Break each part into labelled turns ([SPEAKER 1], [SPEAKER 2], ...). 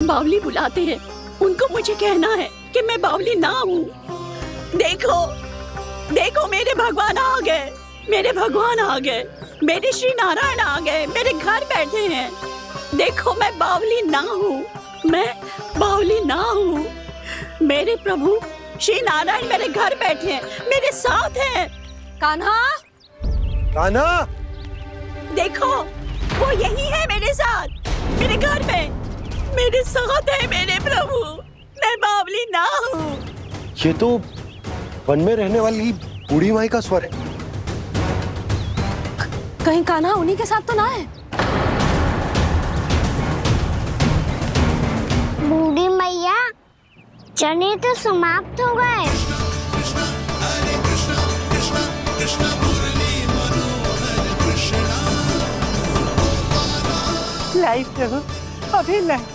[SPEAKER 1] बावली बुलाते हैं, उनको मुझे कहना है कि मैं बावली ना हूँ। देखो देखो, मेरे भगवान आ गए, मेरे भगवान आ गए, मेरे श्री नारायण आ गए, मेरे घर बैठे हैं। देखो, मैं बावली ना हूँ, मैं बावली ना हूँ। मेरे प्रभु श्री नारायण मेरे घर बैठे हैं, मेरे साथ हैं।
[SPEAKER 2] कान्हा,
[SPEAKER 3] कान्हा,
[SPEAKER 1] देखो वो यही है मेरे साथ, मेरे घर में मेरे साथ है मेरे प्रभु। मैं बावली ना हूँ।
[SPEAKER 3] ये तो वन में रहने वाली बूढ़ी माई का स्वर है।
[SPEAKER 2] कहीं कान्हा उन्हीं के साथ तो ना है?
[SPEAKER 4] बूढ़ी मैया, चने तो समाप्त हो गए।
[SPEAKER 1] लाइव प्रभु, अभी लाइव।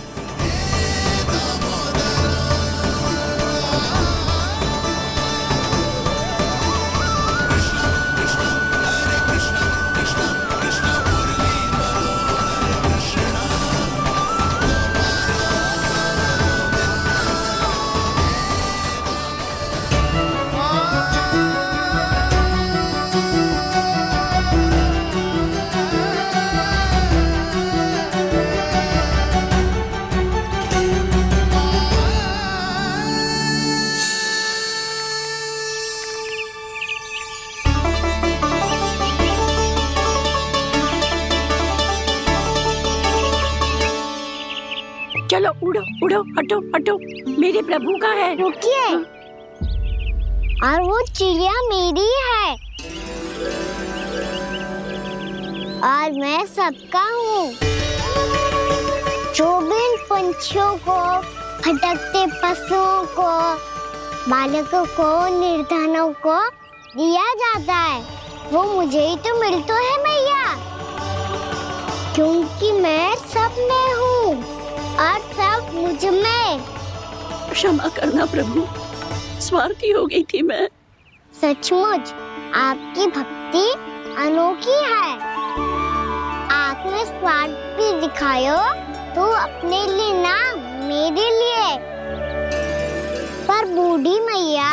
[SPEAKER 1] चलो उड़ो उड़ो, हटो हटो, मेरे प्रभु का है।
[SPEAKER 4] रुकिए, और वो चिड़िया मेरी है और मैं सबका हूँ। जो भी इन पंछियों को, भटकते पशुओं को, बालकों को, निर्धनों को दिया जाता है, वो मुझे ही तो मिलता है मैया, क्योंकि मैं सब में हूँ और सब मुझ में।
[SPEAKER 1] क्षमा करना प्रभु, स्वार्थी हो गई थी मैं।
[SPEAKER 4] सचमुच आपकी भक्ति अनोखी है। आपने स्वार्थ भी दिखायो तो अपने लिए ना, मेरे लिए। पर बूढ़ी मैया,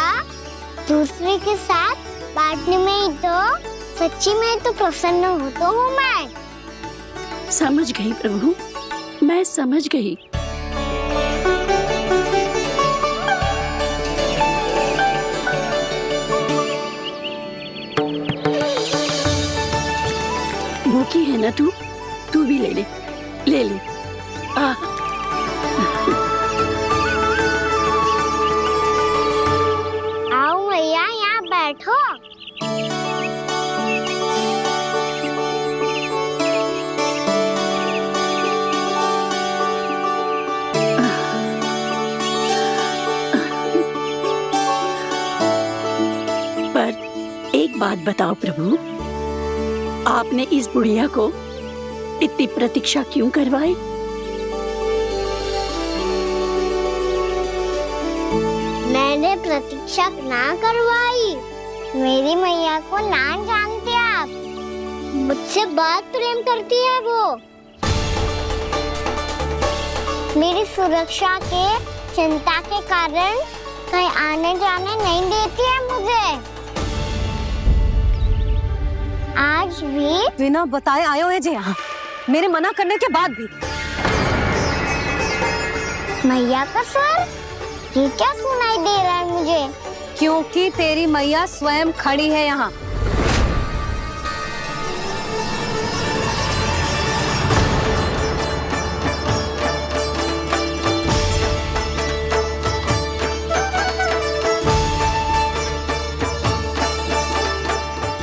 [SPEAKER 4] दूसरे के साथ बांटने में ही तो सच्ची में तो प्रसन्न होता हूँ मैं।
[SPEAKER 1] समझ गई प्रभु, मैं समझ गई। भूखी है ना तू भी ले ले, ले ले।
[SPEAKER 4] आओ मैया, यहाँ बैठो।
[SPEAKER 1] एक बात बताओ प्रभु, आपने इस बुढ़िया को इतनी प्रतीक्षा क्यों करवाई?
[SPEAKER 4] मैंने प्रतीक्षा ना करवाई। मेरी मैया को ना जानते आप, मुझसे बहुत प्रेम करती है वो। मेरी सुरक्षा के चिंता के कारण कहीं आने जाने नहीं देती है मुझे। आज भी
[SPEAKER 2] बिना बताए आयो है जी यहाँ, मेरे मना करने के बाद भी।
[SPEAKER 4] मैया का स्वर, ये क्या सुनाई दे रहा है मुझे?
[SPEAKER 2] क्योंकि तेरी मैया स्वयं खड़ी है यहाँ।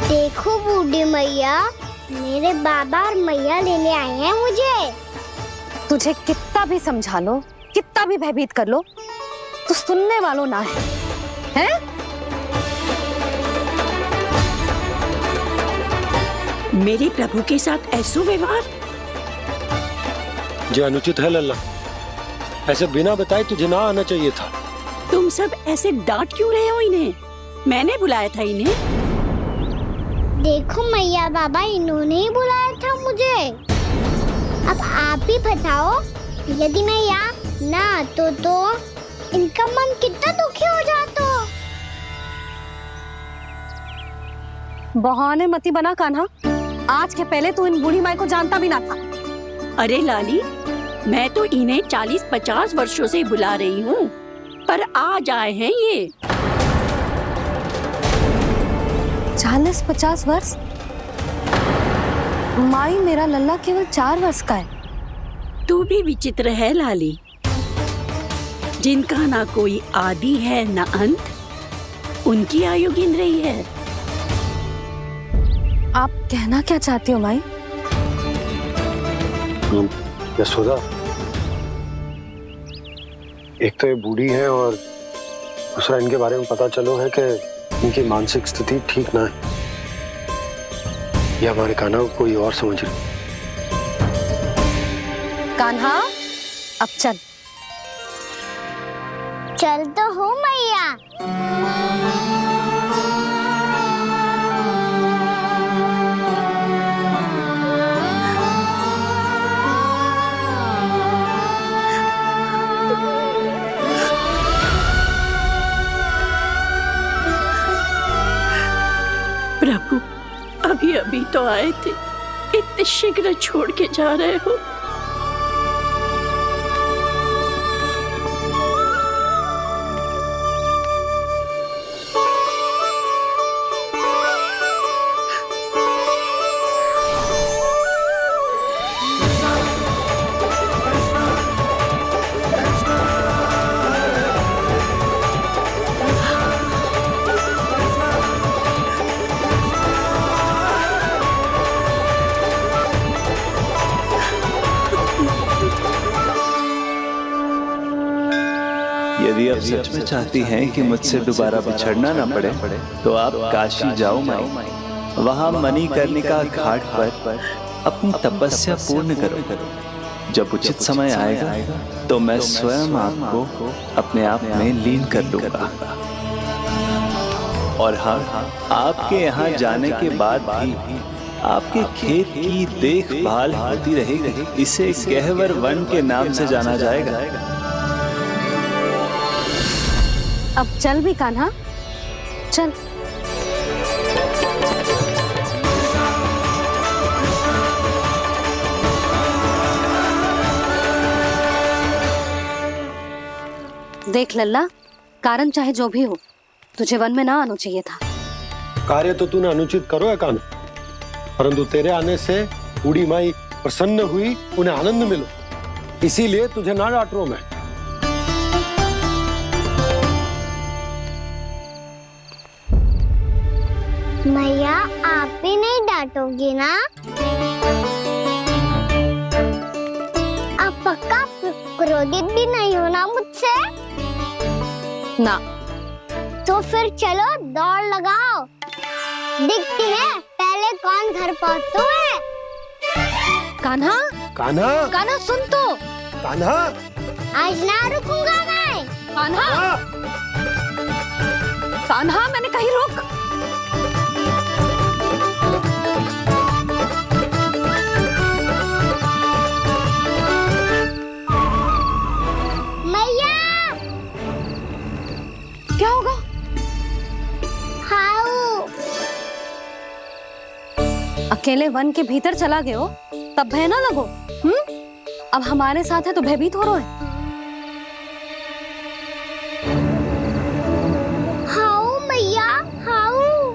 [SPEAKER 4] देखो बूढ़ी मैया, मेरे बाबा और मैया लेने आए हैं मुझे।
[SPEAKER 2] तुझे कितना भी समझा लो, कितना भी भयभीत कर लो, तो सुनने वालों ना है, हैं?
[SPEAKER 1] मेरे प्रभु के साथ ऐसा व्यवहार
[SPEAKER 3] जो अनुचित है लल्ला। ऐसे बिना बताए तुझे ना आना चाहिए था।
[SPEAKER 1] तुम सब ऐसे डांट क्यों रहे हो इन्हें? मैंने बुलाया था इन्हें।
[SPEAKER 4] देखो मैया बाबा, इन्होंने ही बुलाया था मुझे। अब आप ही बताओ, यदि मैं यहाँ न आते तो इनका मन कितना दुखी हो जाता।
[SPEAKER 2] बहाने मती बना कान्हा, आज के पहले तू इन बूढ़ी माई को जानता भी ना था।
[SPEAKER 1] अरे लाली, मैं तो इन्हें 40-50 वर्षों से बुला रही हूँ, पर आज आए हैं ये।
[SPEAKER 2] 40-50 वर्ष? माई, मेरा लल्ला केवल 4 वर्ष का है।
[SPEAKER 1] तू भी विचित्र है लाली, जिनका ना कोई आदि है ना अंत, उनकी आयु गिन रही है।
[SPEAKER 2] आप कहना क्या चाहती हो माई?
[SPEAKER 3] यशोदा, एक तो ये बूढ़ी है और दूसरा इनके बारे में पता चलो है कि इनकी मानसिक स्थिति ठीक ना है। ये हमारे कान्हा को कोई और समझ रही।
[SPEAKER 2] कान्हा, अब चल।
[SPEAKER 4] चल तो हूँ मैया।
[SPEAKER 1] प्रभु, अभी अभी तो आए थे, इतने शीघ्र छोड़ के जा रहे हो।
[SPEAKER 5] यदि आप सच में चाहती हैं कि मुझसे दोबारा बिछड़ना ना पड़े तो आप काशी जाओ माई। वहां मणिकर्णिका घाट पर अपनी तपस्या पूर्ण करो। जब उचित समय आएगा तो मैं स्वयं आपको अपने आप में लीन कर लूंगा। और हाँ, आपके यहाँ जाने के बाद भी आपके खेत की देखभाल होती रहेगी। इसे गहवर वन के नाम से जाना जाएगा।
[SPEAKER 2] अब चल भी कान्हा, चल। देख लल्ला, कारण चाहे जो भी हो, तुझे वन में ना आना चाहिए था।
[SPEAKER 3] कार्य तो तूने अनुचित करो है कान्हा, परंतु तेरे आने से बूढ़ी माई प्रसन्न हुई, उन्हें आनंद मिलो, इसीलिए तुझे ना डांट रहा हूं मैं।
[SPEAKER 4] मैया, आप भी नहीं डांटोगी ना? आप पक्का क्रोधित भी नहीं हो ना मुझसे?
[SPEAKER 2] ना।
[SPEAKER 4] तो फिर चलो दौड़ लगाओ, दिखती है पहले कौन घर पहुंचता है।
[SPEAKER 2] कान्हा,
[SPEAKER 3] कान्हा,
[SPEAKER 2] कान्हा सुन तो।
[SPEAKER 3] कान्हा,
[SPEAKER 4] आज ना रुकूंगा मैं।
[SPEAKER 2] कान्हा, कान्हा, मैंने कहीं रोक।
[SPEAKER 4] मैया,
[SPEAKER 2] क्या होगा?
[SPEAKER 4] हाउ।
[SPEAKER 2] अकेले वन के भीतर चला गए हो, तब भय ना लगो। अब हमारे साथ है तो भयभीत हो रहे हो।
[SPEAKER 4] हाउ मैया, हाउ।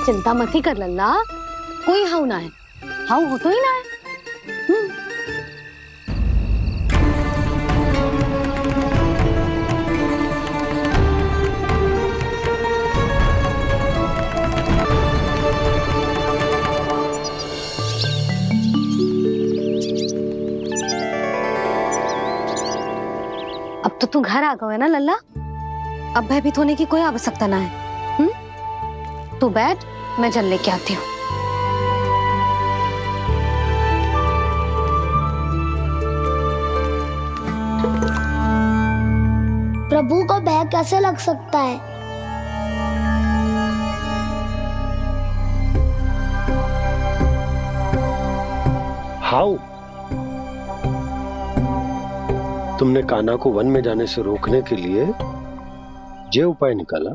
[SPEAKER 2] चिंता मत ही कर लल्ला, कोई हाउ ना है। हाउ हो तो ही ना है। अब तो तू घर आ गया है ना लल्ला, अब भयभीत होने की कोई आवश्यकता ना है। तू बैठ, मैं जल लेके आती हूँ।
[SPEAKER 4] प्रभु को भय कैसे लग सकता है?
[SPEAKER 3] हाउ? तुमने कान्हा को वन में जाने से रोकने के लिए ये उपाय निकाला?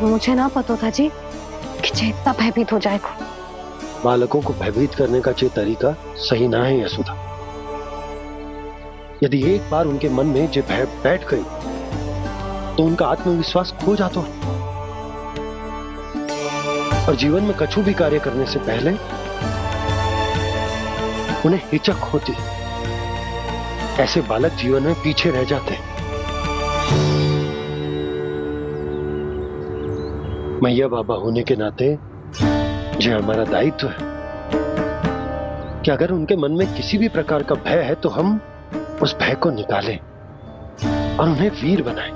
[SPEAKER 2] मुझे ना पता था जी कि जे इतना भयभीत हो जाएगा।
[SPEAKER 3] बालकों को भयभीत करने का ये तरीका सही ना है यशोदा। यदि एक बार उनके मन में ये भय बैठ गई तो उनका आत्मविश्वास खो जाता है और जीवन में कछु भी कार्य करने से पहले उन्हें हिचक होती। ऐसे बालक जीवन में पीछे रह जाते हैं। मैया बाबा होने के नाते यह हमारा दायित्व है कि अगर उनके मन में किसी भी प्रकार का भय है तो हम उस भय को निकालें और उन्हें वीर बनाएं,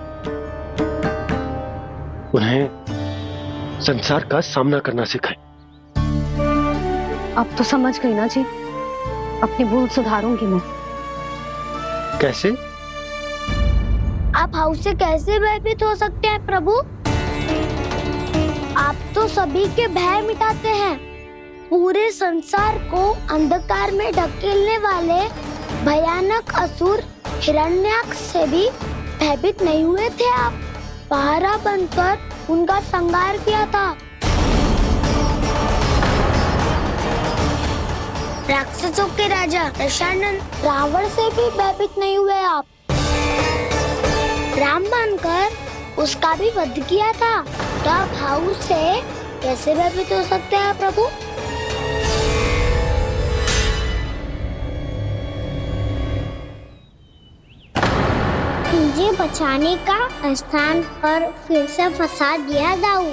[SPEAKER 3] उन्हें संसार का सामना करना सिखाएं।
[SPEAKER 2] अब तो समझ गई ना जी, अपनी भूल सुधारूंगी मैं।
[SPEAKER 3] कैसे?
[SPEAKER 4] आप हाउस से कैसे भयभीत हो सकते हैं प्रभु? आप तो सभी के भय मिटाते हैं। पूरे संसार को अंधकार में ढकेलने वाले भयानक असुर हिरण्याक्ष से भी भयभीत नहीं हुए थे आप। पहरा बनकर उनका संहार किया था। राक्षसों के राजा दशानन रावण से भी भयभीत नहीं हुए आप। राम बनकर उसका भी वध किया था। तो आप हाउस से कैसे भयभीत हो सकते हैं प्रभु? मुझे बचाने का स्थान पर फिर से फंसा दिया दाऊ।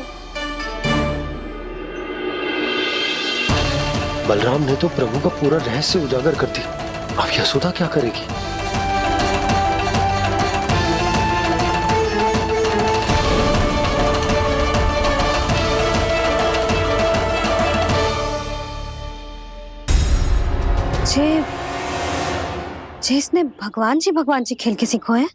[SPEAKER 3] बलराम ने तो प्रभु का पूरा रहस्य उजागर कर दिया। अब यशोदा क्या करेगी?
[SPEAKER 2] जे इसने भगवान जी खेल के सीखो है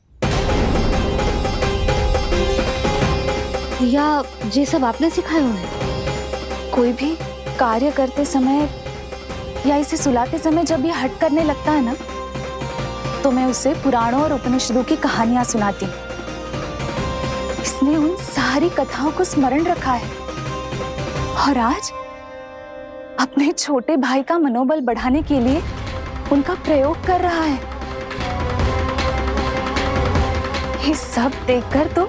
[SPEAKER 2] या ये सब आपने सिखाए हुए हैं?
[SPEAKER 6] कोई भी कार्य करते समय या इसे सुलाते समय जब ये हट करने लगता है ना, तो मैं उसे पुराणों और उपनिषदों की कहानियां सुनाती हूँ। इसने उन सारी कथाओं को स्मरण रखा है और आज अपने छोटे भाई का मनोबल बढ़ाने के लिए उनका प्रयोग कर रहा है। ये सब देखकर तो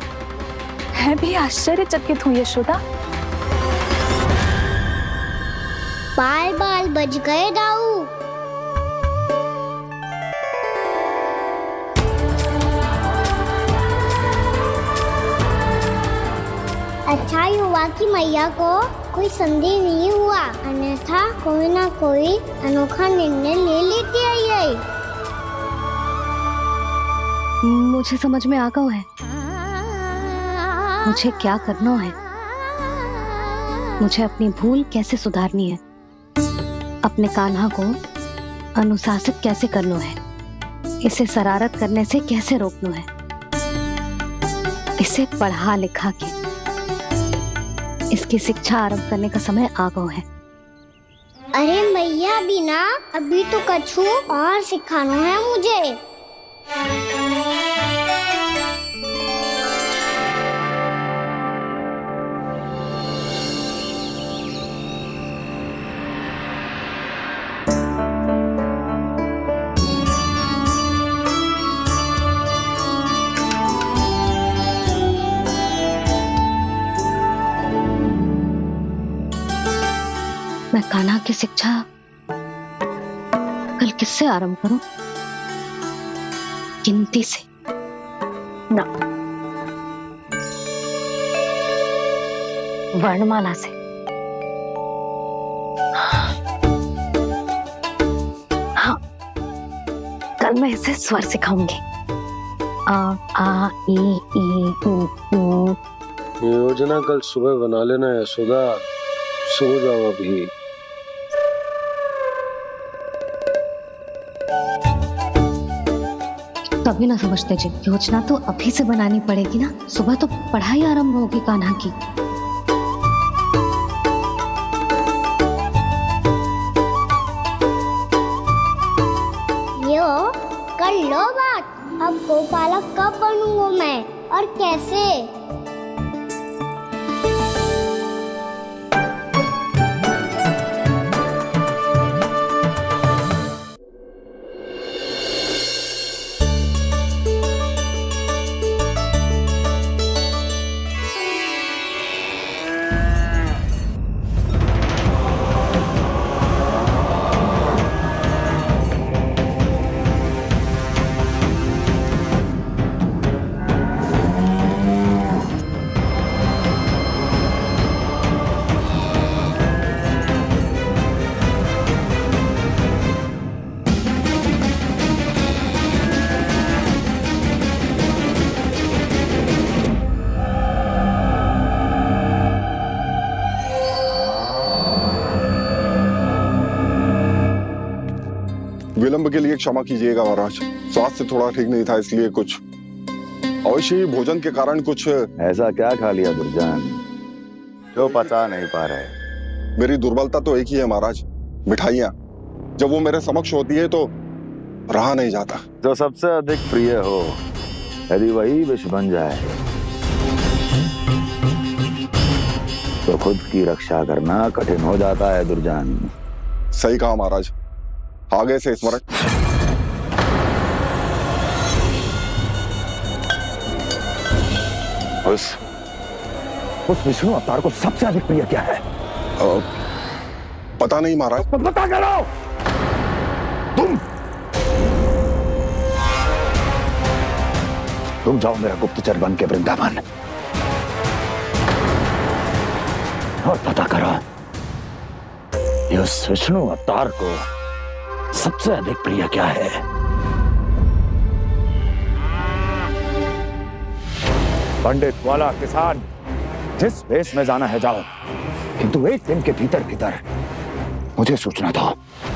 [SPEAKER 6] मैं भी आश्चर्यचकित हूँ यशोदा।
[SPEAKER 4] बाल बाल बज गए दाऊ। अच्छा ही हुआ कि मैया को कोई संदेह नहीं हुआ, अन्यथा कोई ना कोई अनोखा निर्णय ले लेती आई।
[SPEAKER 2] मुझे समझ में आ गया है मुझे क्या करना है। मुझे अपनी भूल कैसे सुधारनी है, अपने कान्हा को अनुशासित कैसे करना है, इसे शरारत करने से कैसे रोकना है, इसे पढ़ा लिखा के इसकी शिक्षा आरंभ करने का समय आ गया है।
[SPEAKER 4] अरे मैया बिना अभी तो कछु और सिखाना है मुझे।
[SPEAKER 2] मैं कान्हा की शिक्षा कल किससे आरंभ करूं? गिनती से ना, वर्णमाला से। हाँ, कल मैं इसे स्वर सिखाऊंगी। आ ई ऊ ऊ।
[SPEAKER 3] योजना कल सुबह बना लेना यशोदा, सो जाओ अभी।
[SPEAKER 2] तभी ना समझते जी, योजना तो अभी से बनानी पड़ेगी ना। सुबह तो पढ़ाई आरंभ होगी कान्हा की।
[SPEAKER 4] यो कल छेड़ो बात। अब गोपालक कब बनूंगा मैं और कैसे?
[SPEAKER 7] विलंब के लिए क्षमा कीजिएगा महाराज, स्वास्थ्य थोड़ा ठीक नहीं था इसलिए कुछ अवश्य ही भोजन के कारण कुछ।
[SPEAKER 8] ऐसा क्या खा लिया दुर्जन जो पचा नहीं पा रहे?
[SPEAKER 7] मेरी दुर्बलता तो एक ही है महाराज, मिठाइयाँ। जब वो मेरे समक्ष होती है तो रहा नहीं जाता।
[SPEAKER 8] जो सबसे अधिक प्रिय हो यदि वही विष बन जाए तो खुद की रक्षा करना कठिन हो जाता है दुर्जन।
[SPEAKER 7] सही कहा महाराज, आगे से स्मरण।
[SPEAKER 8] उस विष्णु अवतार को सबसे अधिक प्रिय क्या है?
[SPEAKER 7] पता नहीं महाराज।
[SPEAKER 8] पता करो। तुम जाओ मेरा गुप्तचर बन के वृंदावन और पता करो कि उस विष्णु अवतार को सबसे अधिक प्रिय क्या है। पंडित वाला किसान जिस वेश में जाना है जाओ, किंतु एक दिन के भीतर भीतर मुझे सूचना दो,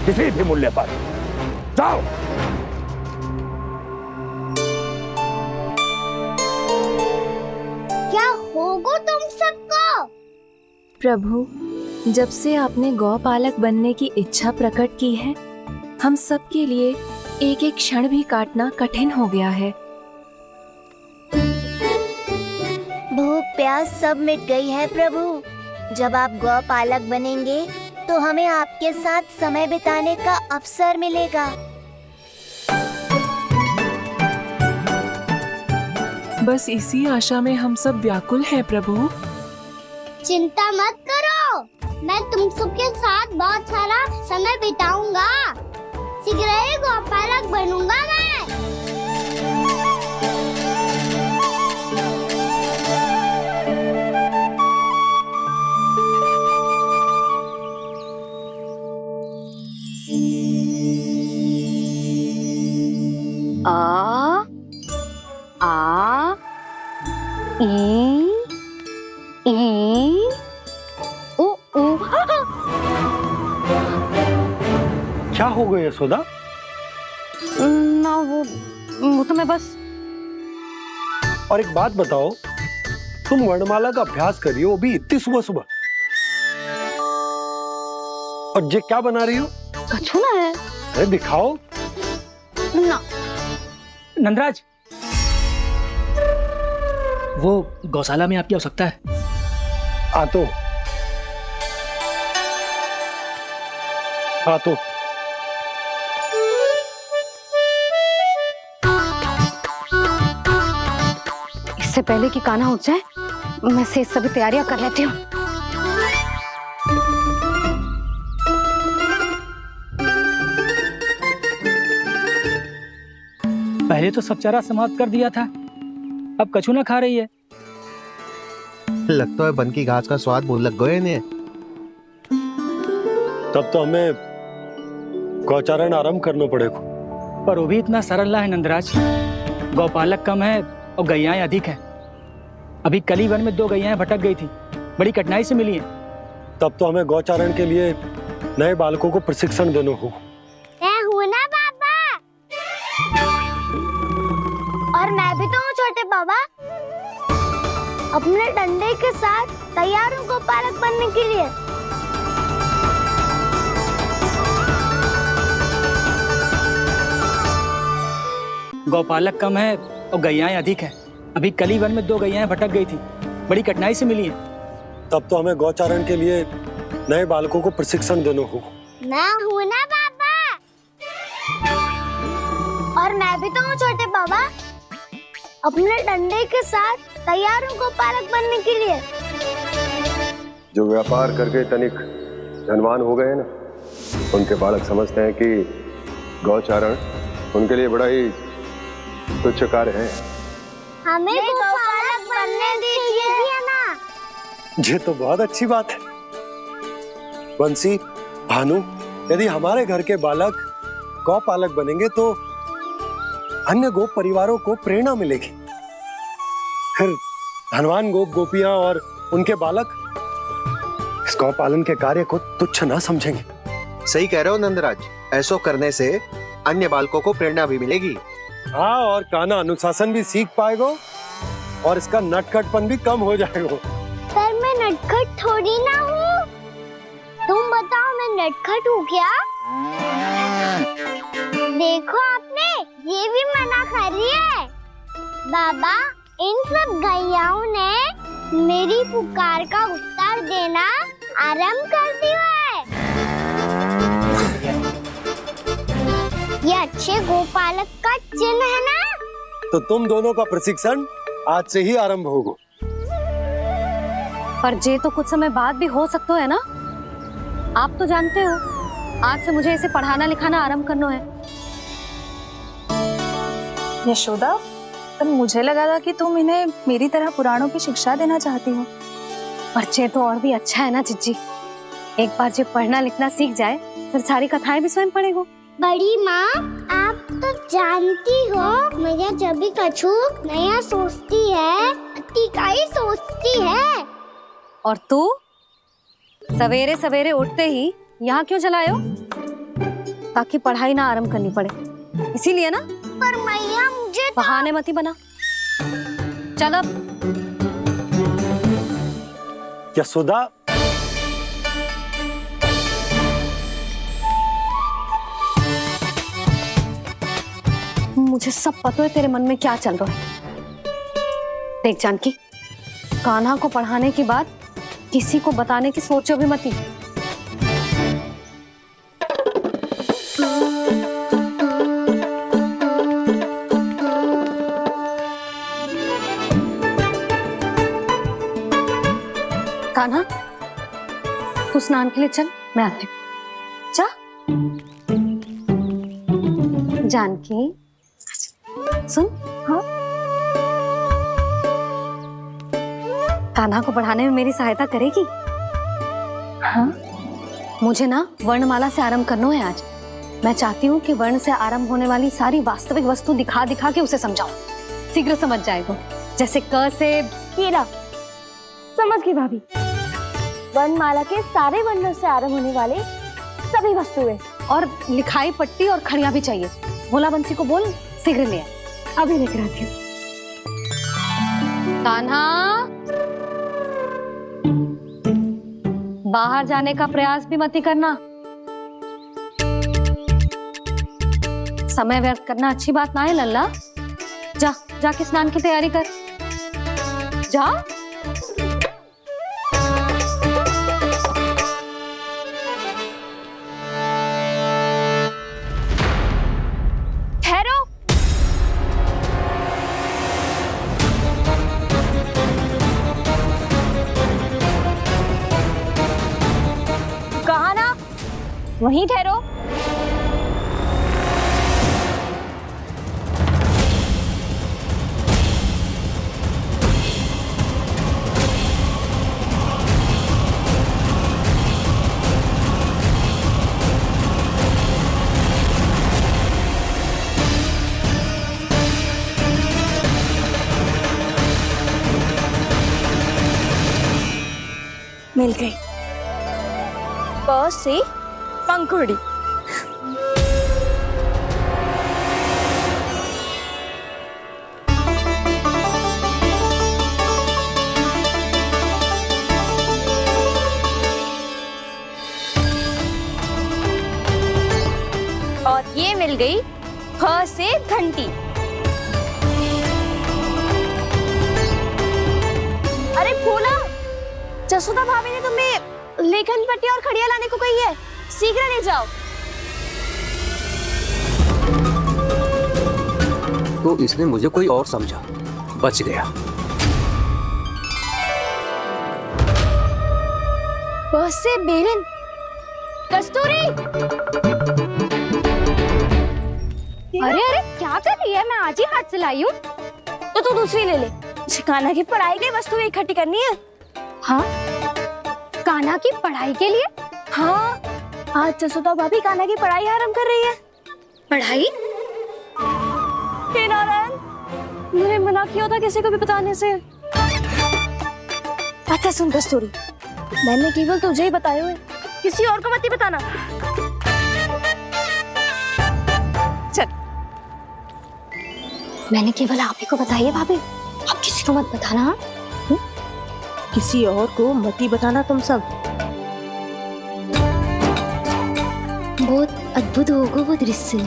[SPEAKER 8] किसी भी मूल्य पर जाओ।
[SPEAKER 4] क्या होगा तुम सबको?
[SPEAKER 6] प्रभु, जब से आपने गौपालक बनने की इच्छा प्रकट की है, हम सब के लिए एक एक क्षण भी काटना कठिन हो गया है।
[SPEAKER 9] भूख प्यास सब मिट गई है प्रभु। जब आप गौपालक बनेंगे तो हमें आपके साथ समय बिताने का अवसर मिलेगा।
[SPEAKER 10] बस इसी आशा में हम सब व्याकुल हैं प्रभु।
[SPEAKER 4] चिंता मत करो, मैं तुम सबके साथ बहुत सारा समय बिताऊंगा। शीघ्र ही गोपालक बनूंगा मैं।
[SPEAKER 2] आ आ ई उ उ।
[SPEAKER 3] क्या हो गया यशोदा?
[SPEAKER 2] ना वो तो मैं बस।
[SPEAKER 3] और एक बात बताओ, तुम वर्णमाला का अभ्यास कर रही हो, वो भी इतनी सुबह सुबह, और ये क्या बना रही हो?
[SPEAKER 2] कछुआ है।
[SPEAKER 3] अरे दिखाओ
[SPEAKER 2] ना।
[SPEAKER 11] नंदराज, वो गौशाला में आपकी आवश्यकता है।
[SPEAKER 3] आ तो
[SPEAKER 2] इससे पहले कि कान्हा उठ जाए, मैं से सभी तैयारियां कर लेती हूँ।
[SPEAKER 11] पहले तो सब चारा समाप्त कर दिया था, अब कछुआ खा रही है।
[SPEAKER 12] लगता है बन की घास का स्वाद भूल लग गए इन्हें।
[SPEAKER 3] तब तो हमें गौचारण आरंभ करना पड़ेगा।
[SPEAKER 11] पर वो भी इतना सरल ना है नंदराज। गौपालक कम है और गैयाएं अधिक हैं। अभी कली वन में 2 गैयाएं भटक गई थी, बड़ी कठिनाई से मिली हैं।
[SPEAKER 3] तब तो हमें गौचारण के लिए नए बालकों को प्रशिक्षण देना होगा।
[SPEAKER 4] मैं हूँ ना बाबा, और मैं भी तो हूँ छोटे बाबा। अपने डंडे के साथ तैयार हूँ गोपालक बनने के लिए।
[SPEAKER 11] गौपालक कम है और गैयाएं अधिक हैं। अभी कली वन में 2 गैयाएं भटक गई थी, बड़ी कठिनाई से मिली हैं।
[SPEAKER 3] तब तो हमें गौचारण के लिए नए बालकों को प्रशिक्षण देना होगा।
[SPEAKER 4] मैं हूँ ना पापा, और मैं भी तो हूँ छोटे पापा। अपने डंडे के साथ तैयार हूँ गौपालक बनने के लिए।
[SPEAKER 3] जो व्यापार करके तनिक धनवान हो गए ना, उनके बालक समझते हैं कि गौचारण उनके लिए बड़ा ही तुच्छ कार्य है।
[SPEAKER 4] हमें गौपालक बनने दीजिए ना।
[SPEAKER 3] ये तो बहुत अच्छी बात है। बंसी, भानु, यदि हमारे घर के बालक गौपालक बनेंगे तो अन्य गोप परिवारों को प्रेरणा मिलेगी। फिर धनवान गोप गोपियां और उनके बालक इस गौपालन के कार्य को तुच्छ ना समझेंगे।
[SPEAKER 12] सही कह रहे हो नंदराज, ऐसा करने से अन्य बालकों को प्रेरणा भी मिलेगी।
[SPEAKER 3] हाँ, और कान्हा अनुशासन भी सीख पाएगा और इसका नटखटपन भी कम हो जाएगा।
[SPEAKER 4] पर मैं नटखट थोड़ी ना हूँ। तुम बताओ, मैं नटखट हूँ क्या? देखो आपने ये भी मना कर रही है। बाबा, इन सब गैयाओं ने मेरी पुकार का उत्तर देना आरंभ कर दिया है। ये अच्छे गोपालक का चिन्ह है ना?
[SPEAKER 3] तो तुम दोनों का प्रशिक्षण आज से ही आरंभ होगा।
[SPEAKER 2] पर जे तो कुछ समय बाद भी हो सकता है ना। आप तो जानते हो, आज से मुझे इसे पढ़ाना लिखाना आरंभ करना है।
[SPEAKER 6] यशोदा, पर मुझे लगा था कि तुम इन्हें मेरी तरह पुराणों की शिक्षा देना चाहती हो।
[SPEAKER 2] पर जे तो और भी अच्छा है ना जिज्जी। एक बार जब पढ़ना लिखना सीख जाए फिर सारी कथाएं भी स्वयं पढ़ेगा।
[SPEAKER 4] बड़ी माँ, आप तो जानती हो मैया जब भी कछु नया सोचती है, अतिका ही सोचती है।
[SPEAKER 2] और तू सवेरे सवेरे उठते ही यहाँ क्यों चलाए हो? ताकि पढ़ाई ना आरंभ करनी पड़े, इसीलिए ना।
[SPEAKER 4] पर मैया मुझे
[SPEAKER 2] बहाने मत ही बना। चल अब।
[SPEAKER 3] यशोदा,
[SPEAKER 2] मुझे सब पता है तेरे मन में क्या चल रहा है। देख जानकी, कान्हा को पढ़ाने के बाद किसी को बताने की सोचो भी मत ही। कान्हा, तू स्नान के लिए चल, मैं आती हूँ। जा। जानकी, सुन। हाँ? कान्हा को पढ़ाने में मेरी सहायता करेगी? हाँ? मुझे ना वर्णमाला से आरंभ करना है आज। मैं चाहती हूँ कि वर्ण से आरंभ होने वाली सारी वास्तविक वस्तु दिखा दिखा के उसे समझाऊं। शीघ्र समझ जाएगा। जैसे क से
[SPEAKER 4] कीड़ा। समझ गई भाभी। वर्णमाला के सारे वर्णों से आरंभ होने वाले सभी वस्तुएं,
[SPEAKER 2] और लिखाई पट्टी और खड़िया भी चाहिए। भोला बंसी को बोल शीघ्र ले आए।
[SPEAKER 4] अभी लेकर आती हूँ।
[SPEAKER 2] कान्हा, बाहर जाने का प्रयास भी मत ही करना। समय व्यर्थ करना अच्छी बात ना है लल्ला। जा, जाके स्नान की तैयारी कर। जा।
[SPEAKER 6] ठहरो। कहा ना, वहीं ठहरो। मिल गई। प से पंखुड़ी। और ये मिल गई फ से घंटी।
[SPEAKER 9] जसोदा भाभी ने तुम्हें लेखन पट्टी और खड़िया लाने को कही है, शीघ्र ले जाओ।
[SPEAKER 13] तो इसने मुझे कोई और समझा, बच गया।
[SPEAKER 9] बस से बेरन, कस्तूरी।
[SPEAKER 2] अरे अरे क्या कर रही है? मैं आज ही हाथ से लाई हूँ।
[SPEAKER 9] तो तू दूसरी ले ले। कान्हा की पढ़ाई की वस्तु इकट्ठी करनी है।
[SPEAKER 2] हाँ, कान्हा की पढ़ाई के लिए?
[SPEAKER 9] हाँ, आज जसोदा भाभी कान्हा की पढ़ाई आरंभ कर रही है।
[SPEAKER 2] पढ़ाई?
[SPEAKER 9] हे नारायण, मैंने मना किया था किसी को भी बताने से। अच्छा सुन कस्तूरी, मैंने केवल तुझे ही बताए हुए, किसी और को मत ही बताना। चल।
[SPEAKER 2] मैंने केवल आप ही को बताई है भाभी, आप किसी को मत बताना।
[SPEAKER 9] किसी और को मत ही बताना तुम सब।
[SPEAKER 4] बहुत अद्भुत होगा वो दृश्य,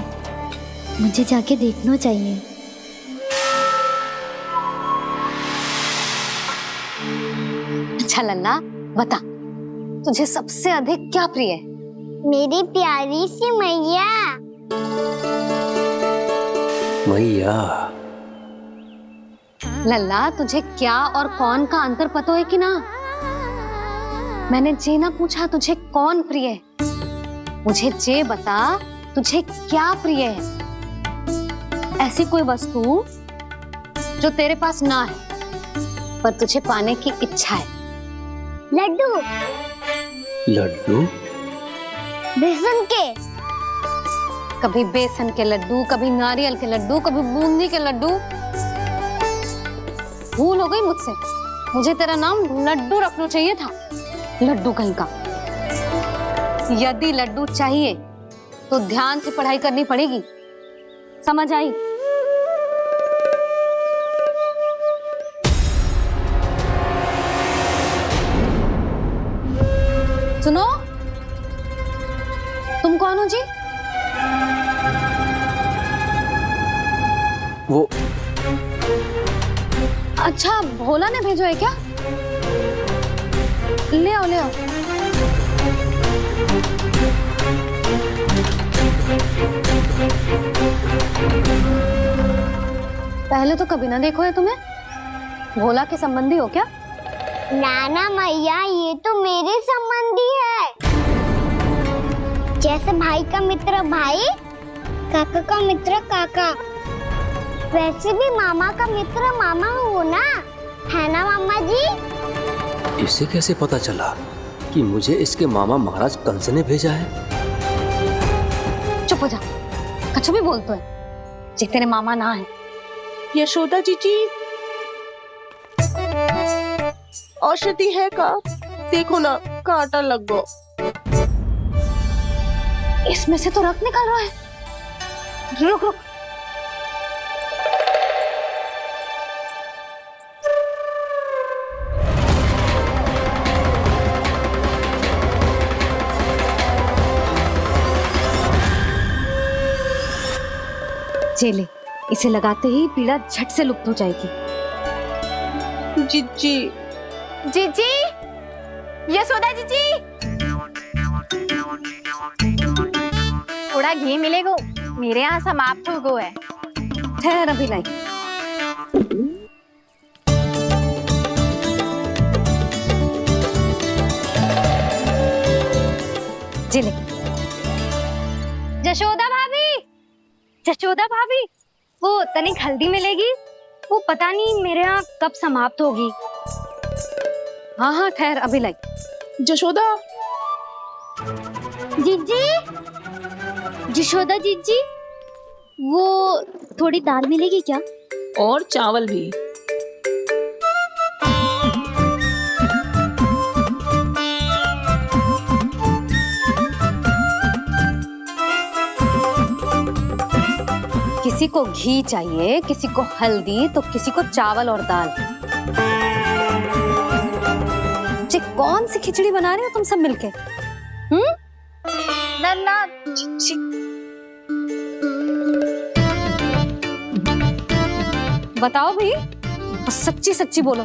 [SPEAKER 4] मुझे जाके देखना चाहिए।
[SPEAKER 2] अच्छा लल्ला, बता तुझे सबसे अधिक क्या प्रिय है?
[SPEAKER 4] मेरी प्यारी सी मैया।
[SPEAKER 13] मैया।
[SPEAKER 2] लल्ला, तुझे क्या और कौन का अंतर पता है कि ना? मैंने जे ना पूछा तुझे कौन प्रिय है, मुझे जे बता तुझे क्या प्रिय है। ऐसी कोई वस्तु जो तेरे पास ना है पर तुझे पाने की इच्छा है।
[SPEAKER 4] लड्डू।
[SPEAKER 13] लड्डू?
[SPEAKER 4] बेसन के।
[SPEAKER 2] कभी बेसन के लड्डू, कभी नारियल के लड्डू, कभी बूंदी के लड्डू। भूल हो गई मुझसे, मुझे तेरा नाम लड्डू रखना चाहिए था। लड्डू कहीं का। यदि लड्डू चाहिए तो ध्यान से पढ़ाई करनी पड़ेगी, समझ आई? सुनो, तुम कौन हो जी?
[SPEAKER 13] वो
[SPEAKER 2] अच्छा, भोला ने भेजो है क्या? ले आओ, ले आओ। पहले तो कभी ना देखो है तुम्हें। भोला के संबंधी हो क्या?
[SPEAKER 4] नाना मैया, ये तो मेरे संबंधी है। जैसे भाई का मित्र भाई, काका का मित्र काका, वैसे भी मामा का मित्र मामा हो ना, है ना मामा जी?
[SPEAKER 13] इसे कैसे पता चला कि मुझे इसके मामा महाराज कंस ने भेजा है?
[SPEAKER 2] चुप हो जा, कछु भी बोलते है जे तेरे मामा ना है।
[SPEAKER 1] यशोदा जीजी, औषधि है का? देखो ना, कांटा लग गो।
[SPEAKER 2] इसमें से तो रक्त निकल रहा है। रुक रुक। चले, इसे लगाते ही पीड़ा झट से लुप्त हो जाएगी।
[SPEAKER 1] जीजी,
[SPEAKER 9] जीजी, यशोदा जीजी, थोड़ा घी मिलेगा? मेरे यहाँ समाप्त हो गया है।
[SPEAKER 2] ठहर, अभी लाई। जिले। जशोदा भाभी, जशोदा भाभी, वो तनिक हल्दी मिलेगी? वो पता नहीं मेरे यहाँ कब समाप्त होगी। हाँ हाँ, ठहर, अभी लाई।
[SPEAKER 1] जशोदा
[SPEAKER 4] जीजी, जशोदा जीजी, वो थोड़ी दाल मिलेगी क्या?
[SPEAKER 1] और चावल भी।
[SPEAKER 2] किसी को घी चाहिए, किसी को हल्दी, तो किसी को चावल और दाल। जी, कौन सी खिचड़ी बना रहे हो तुम सब मिलके?
[SPEAKER 9] नन्ना,
[SPEAKER 2] बताओ भाई, सच्ची सच्ची बोलो,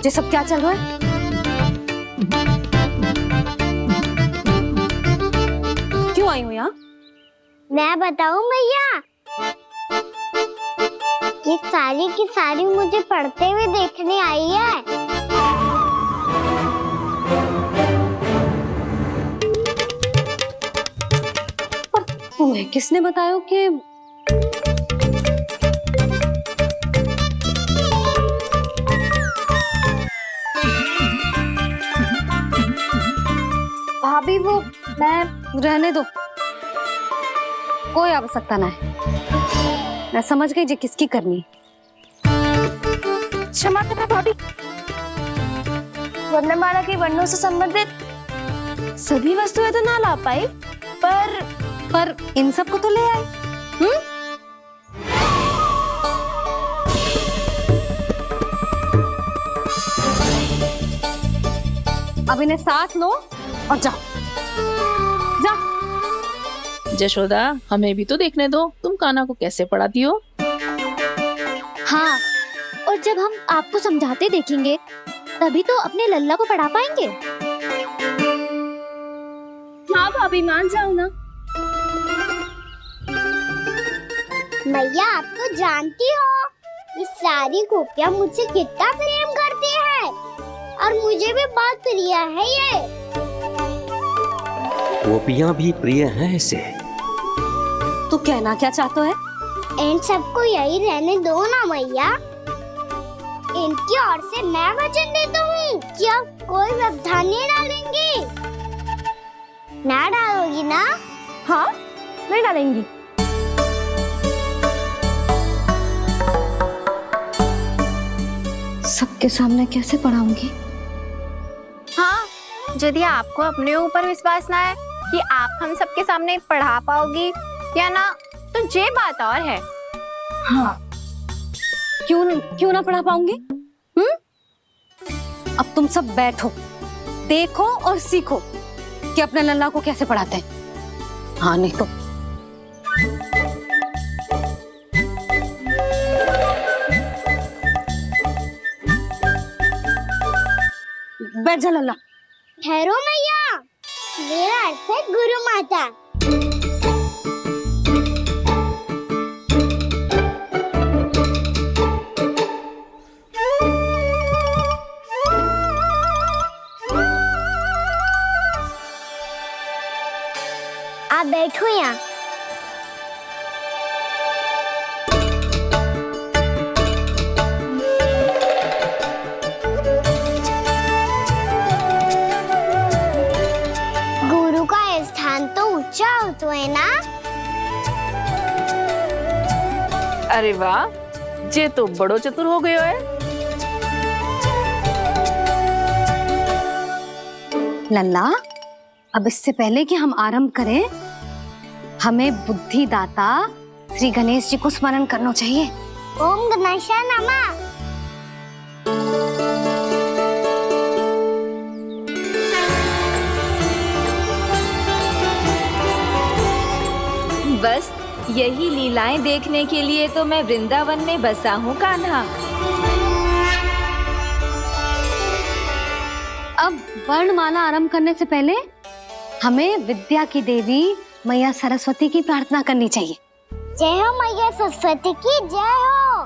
[SPEAKER 2] ये सब क्या चल रहा है? क्यों आई हो यहाँ?
[SPEAKER 4] मैं बताऊं भैया, ये सारी की सारी मुझे पढ़ते हुए देखने आई है।
[SPEAKER 2] तुम्हें किसने बताया कि भाभी वो मैं रहने दो, कोई आवश्यकता ना है। मैं समझ गई जी किसकी करनी है।
[SPEAKER 6] क्षमा करना भाभी, वर्णमाला के वर्णों से संबंधित सभी वस्तुएं तो ना ला पाई, पर
[SPEAKER 2] इन सब को तो ले आए। अब इन्हें साथ लो और जाओ।
[SPEAKER 10] जशोदा, हमें भी तो देखने दो तुम कान्हा को कैसे पढ़ाती हो।
[SPEAKER 9] हाँ, और जब हम आपको समझाते देखेंगे तभी तो अपने लल्ला को पढ़ा पाएंगे।
[SPEAKER 6] हाँ भाभी, मान जाओ ना।
[SPEAKER 4] मैया, आप तो जानती हो ये सारी गोपियां मुझसे कितना प्रेम करती है, और मुझे भी बहुत प्रिय है ये।
[SPEAKER 13] गोपियां भी प्रिय हैं इसे।
[SPEAKER 2] तू कहना क्या चाहता है?
[SPEAKER 4] इन सबको यही रहने दो ना मैया। इनकी ओर से मैं वचन देता हूँ कि अब कोई व्यवधान नहीं डालेंगी। ना डालोगी ना?
[SPEAKER 2] हाँ, नहीं डालेंगी। सबके सामने कैसे पढ़ाऊंगी?
[SPEAKER 6] हाँ, यदि आपको अपने ऊपर विश्वास ना है कि आप हम सबके सामने पढ़ा पाओगी या ना, तो ये बात और है।
[SPEAKER 2] हाँ, क्यों ना पढ़ा पाऊंगी? अब तुम सब बैठो, देखो और सीखो कि अपने लल्ला को कैसे पढ़ाते हैं। हाँ, नहीं तो बैठ जा लल्ला।
[SPEAKER 4] ठहरो मैया, मेरा अर्थ है गुरु माता। आप बैठो यहाँ। गुरु का स्थान तो ऊंचा होता है ना?
[SPEAKER 10] अरे वाह, जे तो बड़ो चतुर हो गयो है।
[SPEAKER 2] लल्ला, अब इससे पहले कि हम आरंभ करें, हमें बुद्धिदाता श्री गणेश जी को स्मरण करना चाहिए।
[SPEAKER 4] ओम गणेशाय नमः।
[SPEAKER 6] बस यही लीलाएं देखने के लिए तो मैं वृंदावन में बसा हूँ कान्हा।
[SPEAKER 2] अब वर्णमाला आरंभ करने से पहले हमें विद्या की देवी मैया सरस्वती की प्रार्थना करनी चाहिए।
[SPEAKER 4] जय हो मैया सरस्वती की, जय हो।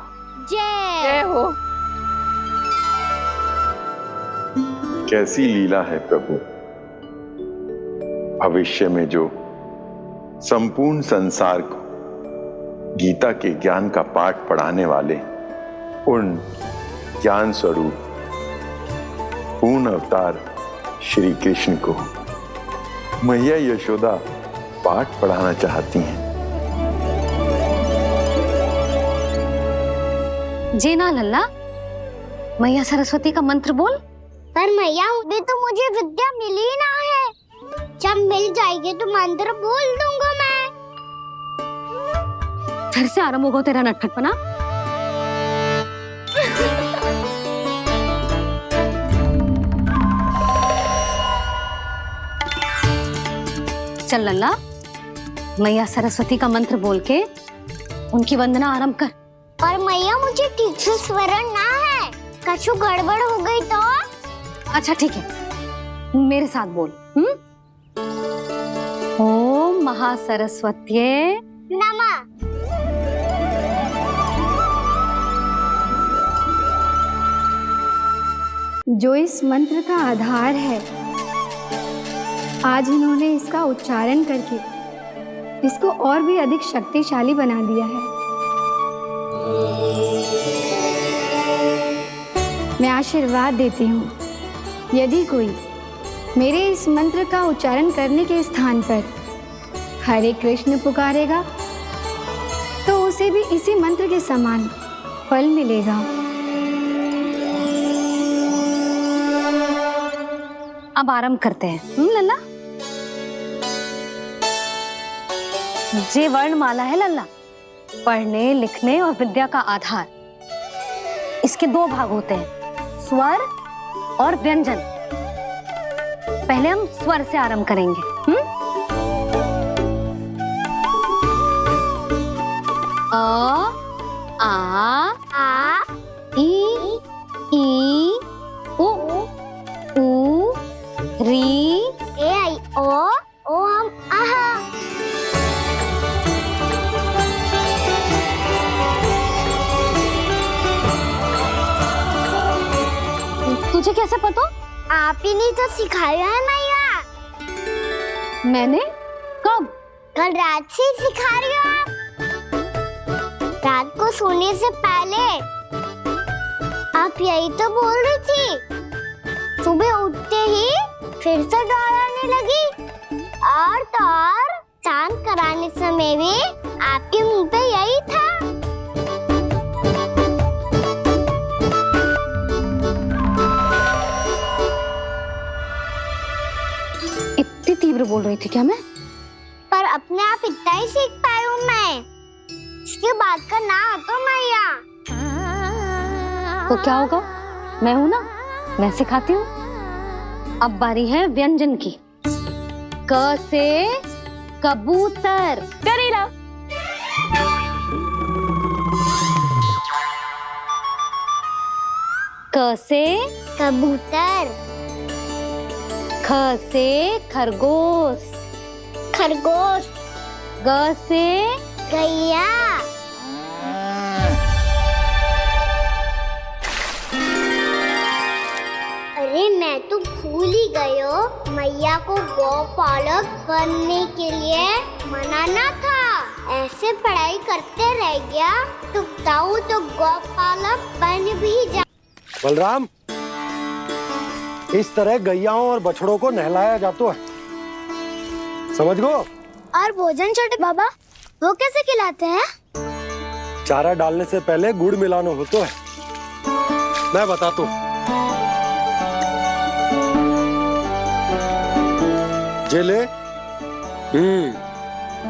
[SPEAKER 10] जय हो।
[SPEAKER 7] कैसी लीला है प्रभु। भविष्य में जो संपूर्ण संसार को गीता के ज्ञान का पाठ पढ़ाने वाले उन ज्ञान स्वरूप पूर्ण अवतार श्री कृष्ण को मैया यशोदा पाठ पढ़ाना चाहती हैं।
[SPEAKER 2] जी ना लल्ला, मैया सरस्वती का मंत्र बोल।
[SPEAKER 4] पर मैया, अभी तो मुझे विद्या मिली ना है। जब मिल जाएगी तो मंत्र बोल दूंगा मैं।
[SPEAKER 2] फिर से आरंभ होगा तेरा नटखटपना। चल लल्ला, मैया सरस्वती का मंत्र बोल के उनकी वंदना आरंभ कर।
[SPEAKER 4] पर मैया, मुझे ठीक से स्मरण ना है, कछु गड़बड़ हो गई तो?
[SPEAKER 2] अच्छा ठीक है, मेरे साथ बोल। ओम महासरस्वत्ये
[SPEAKER 4] नमः।
[SPEAKER 14] जो इस मंत्र का आधार है, आज इन्होंने इसका उच्चारण करके इसको और भी अधिक शक्तिशाली बना दिया है। मैं आशीर्वाद देती हूँ, यदि कोई मेरे इस मंत्र का उच्चारण करने के स्थान पर हरे कृष्ण पुकारेगा तो उसे भी इसी मंत्र के समान फल मिलेगा।
[SPEAKER 2] अब आरंभ करते हैं। लल्ला, जे वर्णमाला है लल्ला, पढ़ने लिखने और विद्या का आधार। इसके दो भाग होते हैं, स्वर और व्यंजन। पहले हम स्वर से आरंभ करेंगे। अ, आ, ई, उ, री,
[SPEAKER 4] ए आई ओ हम आहा।
[SPEAKER 2] तुझे कैसे पता?
[SPEAKER 4] आप ही नहीं तो सिखाया है मैया।
[SPEAKER 2] मैंने? कब?
[SPEAKER 4] कल रात से सिखा रही हो आप। रात को सोने से पहले आप यही तो बोल रही थी। सुबह उठते ही फिर से दोहराने लगी, और तो और चांद कराने समय भी आपके मुंह पे यही था।
[SPEAKER 2] इतनी तीव्र बोल रही थी क्या मैं?
[SPEAKER 4] पर अपने आप इतना ही सीख पाई हूँ मैं। इसके बाद का ना तो मैया।
[SPEAKER 2] तो क्या होगा? मैं हूं ना, मैं सिखाती हूँ। अब बारी है व्यंजन की। क से कबूतर। करेला। क से
[SPEAKER 4] कबूतर।
[SPEAKER 2] ख से खरगोश।
[SPEAKER 4] खरगोश।
[SPEAKER 2] ग से
[SPEAKER 4] गैया। अरे मैं तो भूल ही गई हो, मैया को गौपालक बनने के लिए मनाना था। ऐसे पढ़ाई करते रह गया तो ताऊ तो गौपालक बन भी जा।
[SPEAKER 3] बलराम, इस तरह गैयाओं और बछड़ों को नहलाया जाता है, समझ गो?
[SPEAKER 4] और भोजन छोटे बाबा, वो कैसे खिलाते हैं?
[SPEAKER 3] चारा डालने से पहले गुड़ मिलाना होता है। मैं बताता हूँ। जे ले,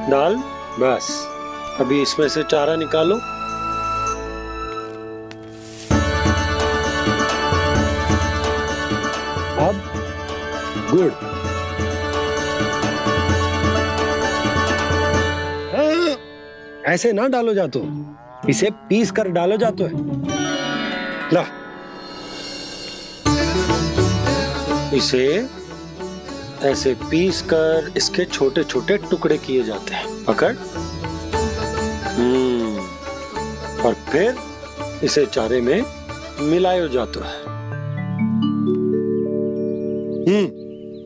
[SPEAKER 3] डाल, बस। अभी इसमें से चारा निकालो। अब गुड़। ऐसे ना डालो जातो, इसे पीस कर डालो जातो है। ला, इसे ऐसे पीस कर इसके छोटे छोटे टुकड़े किए जाते हैं। पकड़। और फिर इसे चारे में मिलाया जाता है।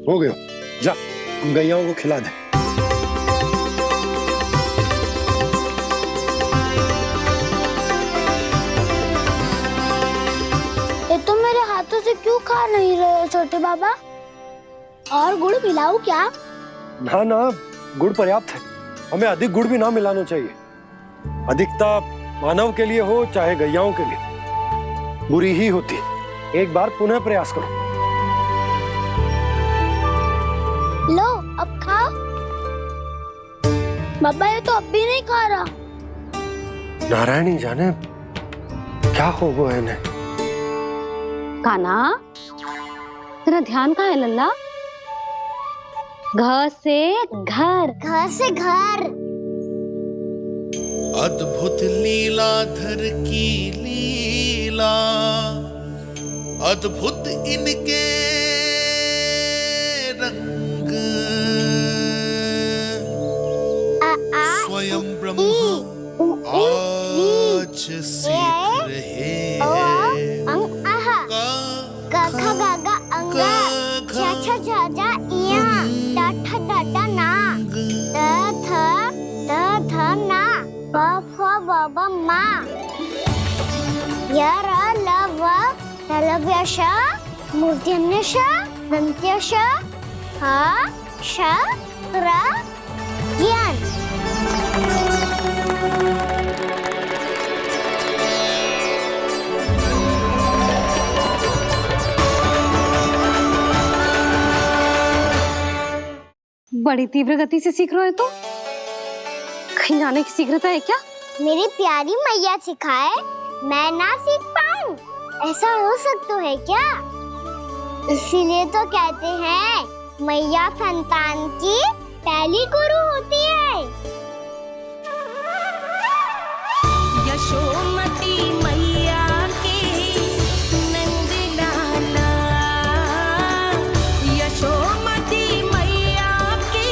[SPEAKER 3] हो गया। जा, हम गैयाओं को खिला दे।
[SPEAKER 4] ये तो मेरे हाथों से क्यों खा नहीं रहे हो छोटे बाबा? और गुड़ मिलाऊं क्या?
[SPEAKER 3] ना ना, गुड़ पर्याप्त है। हमें अधिक गुड़ भी ना मिलाना चाहिए। अधिकता मानव के लिए हो चाहे गैयाओं के लिए बुरी ही होती। एक बार पुनः प्रयास करो।
[SPEAKER 4] लो, अब खाओ। बाबा ये तो अब भी नहीं खा रहा।
[SPEAKER 3] नारायणी जाने क्या हो गया है इन्हें।
[SPEAKER 2] कान्हा, तेरा ध्यान कहाँ है लल्ला? घ से घर।
[SPEAKER 4] घर से घर।
[SPEAKER 15] अद्भुत लीलाधर की लीला, अद्भुत इनके स्वयं ब्रह्म आज सीख रहे हैं।
[SPEAKER 4] क ख ग घ अंग छ छ झ झ इया ट ठ ड ड ना त थ ना प फ ब ब मा य र ल व लव्य श मूर्धन्य श दन्त्य श ह श र ज्ञान।
[SPEAKER 2] बड़ी तीव्र गति से सीख रहे हो तो कहीं जाने की शीघ्रता है क्या?
[SPEAKER 4] मेरी प्यारी मैया सिखाए मैं ना सीख पाऊं, ऐसा हो सकता है क्या? इसीलिए तो कहते हैं मैया संतान की पहली गुरु होती है।
[SPEAKER 1] यशोमती मैया के नंद लाला, यशोमती मैया के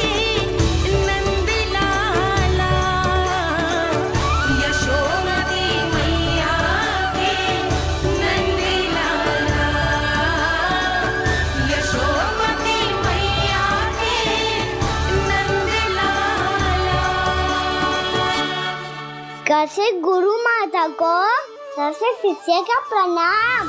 [SPEAKER 1] नंद लाला, यशोमती मैया के नंद लाला, यशोमती मैया के नंद लाला।
[SPEAKER 4] कैसे गुरु माता को कैसे शिष्य का प्रणाम।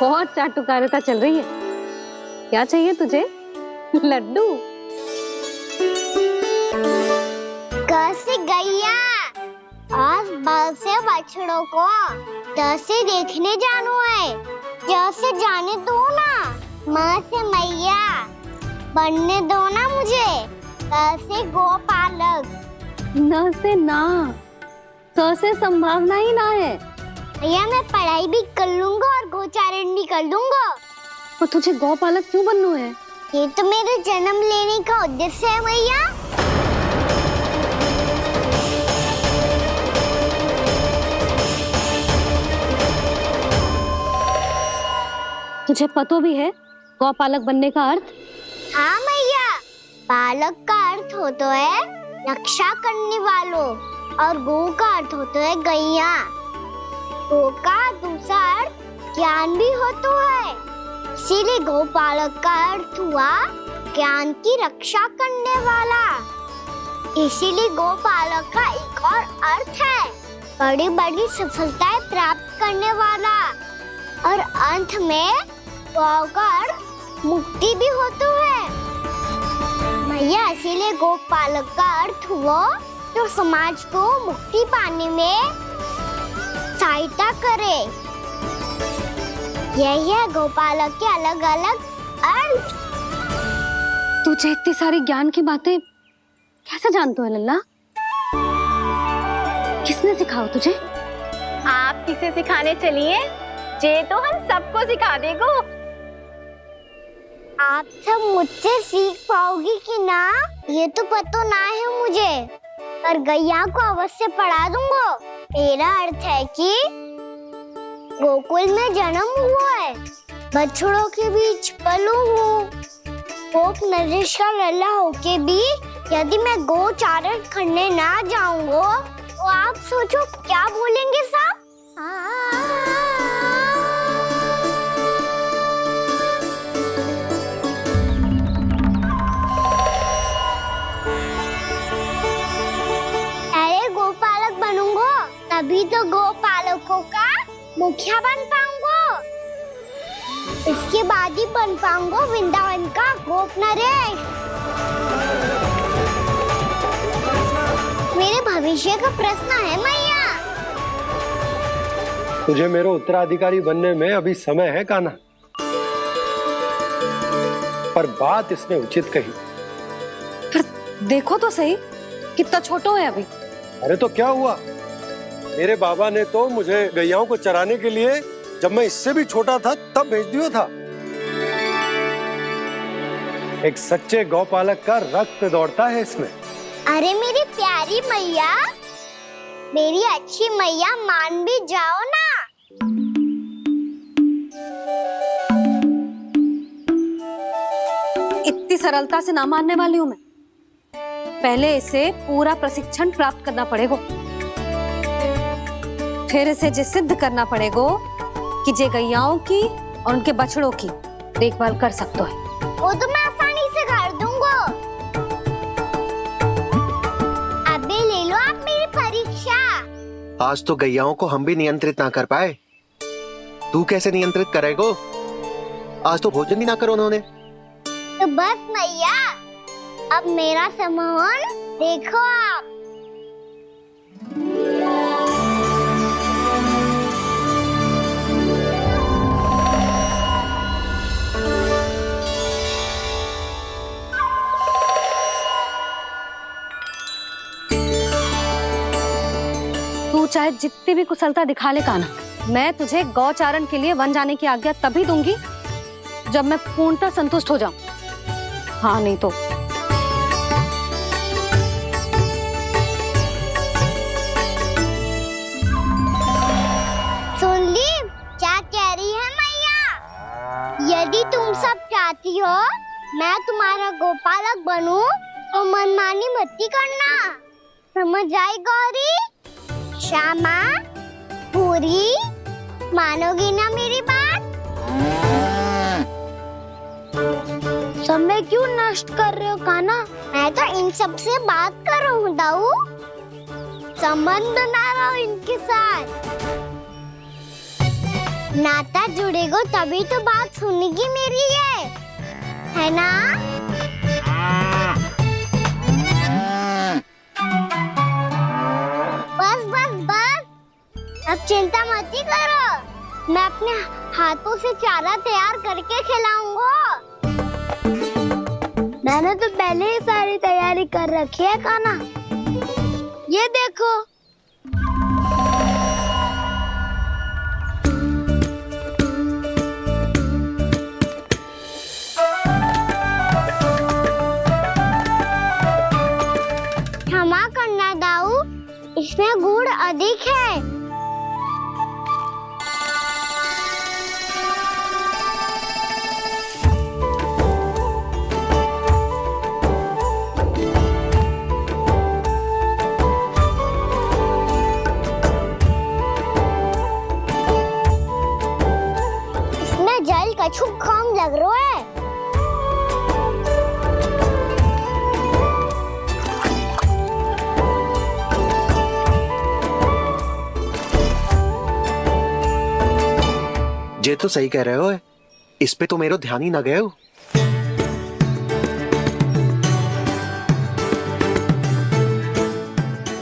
[SPEAKER 2] बहुत चाटुकारिता चल रही है। क्या चाहिए तुझे? लड्डू?
[SPEAKER 4] कैसे गैया आज बाल से बछड़ों को कैसे देखने जानो है, जैसे जाने दो ना, माँ से मैया बनने दो ना मुझे, कैसे गोपालक।
[SPEAKER 2] न से ना, स से संभावना ही ना है।
[SPEAKER 4] भैया मैं पढ़ाई भी कर लूंगा और गोचारण भी कर दूंगा।
[SPEAKER 2] तो तुझे गौपालक क्यों बनना है?
[SPEAKER 4] ये तो मेरे जन्म लेने का उद्देश्य है भैया।
[SPEAKER 2] तुझे पता भी है गौपालक बनने का अर्थ?
[SPEAKER 4] हाँ मैया, पालक का अर्थ होता है रक्षा करने वालों और गौ का अर्थ होता है गैया। गौ का दूसरा अर्थ ज्ञान भी होता है, इसीलिए गौपालक का अर्थ हुआ ज्ञान की रक्षा करने वाला। इसीलिए गौपालक का एक और अर्थ है बड़ी बड़ी सफलताएं प्राप्त करने वाला, और अंत में गौ का अर्थ मुक्ति भी होता है। भैया इसीलिए गोपालक का अर्थ हुआ जो समाज को मुक्ति पाने में सहायता करे। यही है गोपालक के अलग अलग अर्थ।
[SPEAKER 2] तुझे इतनी सारी ज्ञान की बातें कैसे जानते हो लल्ला? किसने सिखाओ तुझे?
[SPEAKER 6] आप किसे सिखाने चलिए, जे तो हम सबको सिखा देगो।
[SPEAKER 4] आप सब मुझसे सीख पाओगी कि ना ये तो पता ना है मुझे, पर गैया को अवश्य पढ़ा दूंगा। मेरा अर्थ है कि गोकुल में जन्म हुआ है, बछड़ों के बीच पलू हूँ, गोप नरेश का लल्ला होके भी यदि मैं गोचारण करने ना जाऊंगा तो आप सोचो क्या बोलेंगे साहब? अरे गोपालक बनूंगा तभी तो गोपालकों का मुखिया बन पाऊंगा, इसके बाद ही बन पाऊंगा वृंदावन का गोप नरेश। मेरे भविष्य का प्रश्न है मैया।
[SPEAKER 3] तुझे मेरे उत्तराधिकारी बनने में अभी समय है कान्हा, पर बात इसने उचित कही।
[SPEAKER 2] पर देखो तो सही कितना छोटा है अभी।
[SPEAKER 3] अरे तो क्या हुआ, मेरे बाबा ने तो मुझे गैयाओं को चराने के लिए जब मैं इससे भी छोटा था तब भेज दिया था। एक सच्चे गौपालक का रक्त दौड़ता है इसमें।
[SPEAKER 4] अरे मेरी प्यारी मैया, मेरी अच्छी मैया, मान भी जाओ ना।
[SPEAKER 2] इतनी सरलता से ना मानने वाली हूं मैं। पहले इसे पूरा प्रशिक्षण प्राप्त करना पड़ेगा, फिर इसे जे सिद्ध करना पड़ेगा कि जे गैयाओं की और उनके बछड़ों की देखभाल कर सकते है।
[SPEAKER 4] वो तो मैं आसानी से कर दूंगा। अबे ले लो आप मेरी परीक्षा।
[SPEAKER 12] आज तो गैयाओं को हम भी नियंत्रित ना कर पाए, तू कैसे नियंत्रित करेगो? आज तो भोजन ही ना करो उन्होंने।
[SPEAKER 4] तो बस मैया, अब मेरा सम्मान देखो आप।
[SPEAKER 2] तू चाहे जितनी भी कुशलता दिखा ले कान्हा, मैं तुझे गौचारण के लिए वन जाने की आज्ञा तभी दूंगी जब मैं पूर्णतः संतुष्ट हो जाऊं। हाँ नहीं तो
[SPEAKER 4] सुन ली क्या कह रही है मैया? यदि तुम सब चाहती हो मैं तुम्हारा गोपालक बनूं तो मनमानी मत करना, समझ आई गौरी? श्यामा, पूरी, मानोगी ना मेरी बात? समय क्यों नष्ट कर रहे हो कान्हा? मैं तो इन सब से बात कर रहा हूँ दाऊ, संबंध बना रहा हूँ इनके साथ। नाता जुड़ेगा तभी तो बात सुनेगी मेरी है ना? बस बस बस, अब चिंता मत ही करो, मैं अपने हाथों से चारा तैयार करके खिलाऊंगा। मैंने तो पहले ही सारी तैयारी कर रखी है कान्हा, ये देखो। क्षमा करना दाऊ, इसमें गुड़ अधिक है। इसमें जल कछु कम लग रहा है।
[SPEAKER 12] ये तो सही कह रहे हो, इस पे तो मेरो ध्यान ही ना गए हो।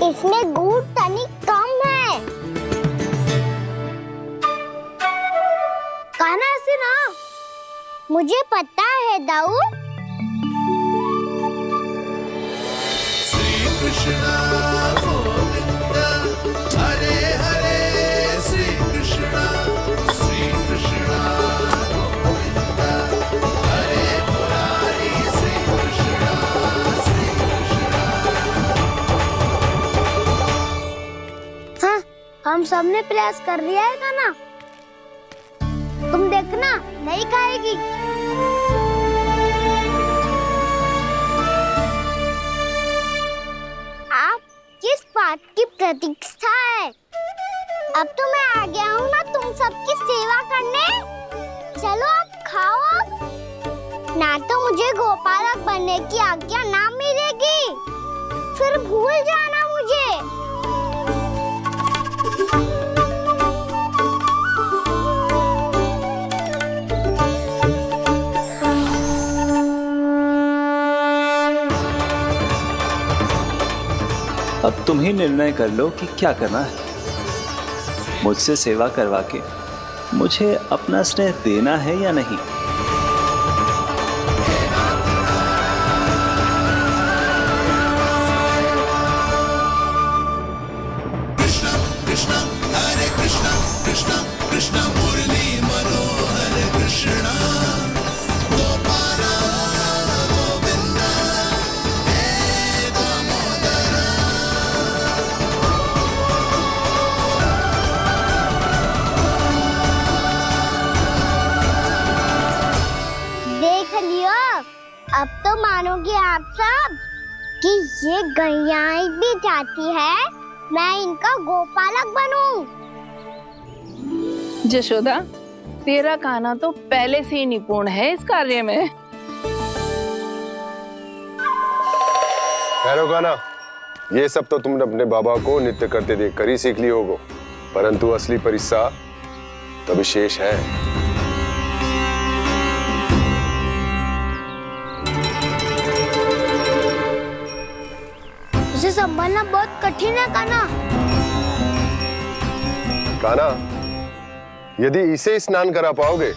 [SPEAKER 4] इसमें गुड़ तनिक कम है। कान्हा ऐसे ना, मुझे पता है दाऊ।
[SPEAKER 15] श्री कृष्ण गोविंद हरे हरे, श्री कृष्ण गोविंद हरे मुरारी, श्री कृष्ण
[SPEAKER 4] हाँ, हम सबने प्रयास कर लिया है कान्हा, तुम देखना नहीं खाएगी। आप किस बात की प्रतीक्षा है? अब तो मैं आ गया हूँ ना तुम सबकी सेवा करने। चलो अब खाओ अब। ना तो मुझे गोपालक बनने की आज्ञा ना मिलेगी, फिर भूल जाना मुझे।
[SPEAKER 5] अब तुम ही निर्णय कर लो कि क्या करना है। मुझसे सेवा करवा के मुझे अपना स्नेह देना है या नहीं।
[SPEAKER 15] कृष्ण कृष्ण हरे कृष्ण कृष्ण कृष्ण मुरली मनोहर कृष्ण गोपाल गोविंद हे दामोदर।
[SPEAKER 4] तो मानोगे आप सब कि ये गैयाएं भी चाहती है मैं इनका गोपालक बनूं।
[SPEAKER 10] जशोदा, तेरा कान्हा तो पहले से ही निपुण है इस कार्य में।
[SPEAKER 7] ठहरो कान्हा, ये सब तो तुमने अपने बाबा को नृत्य करते देख कर ही सीख ली होगो, परंतु असली परिस्सा तो विशेष है।
[SPEAKER 4] उसे संभालना बहुत कठिन है कान्हा।
[SPEAKER 7] कान्हा, यदि इसे स्नान करा पाओगे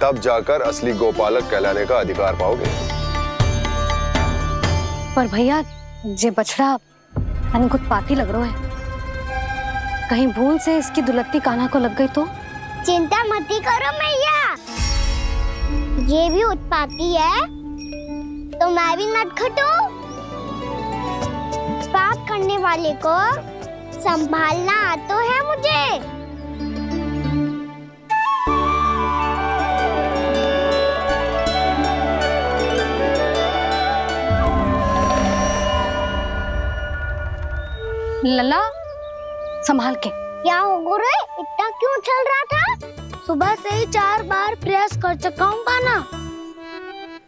[SPEAKER 7] तब जाकर असली गोपालक कहलाने का अधिकार पाओगे।
[SPEAKER 2] पर भैया, ये बछड़ा यानी कुछ पाती लग रहा है, कहीं भूल से इसकी दुलत्ती कान्हा को लग गई तो?
[SPEAKER 4] चिंता मत करो मैया, ये भी उत्पाती है तो मैं भी नटखट हूँ। पाप करने वाले को संभालना आता है मुझे।
[SPEAKER 2] लला, संभाल के।
[SPEAKER 4] क्या हो गुरु, इतना क्यों चल रहा था? सुबह से ही 4 बार प्रयास कर चुका हूँ कान्हा,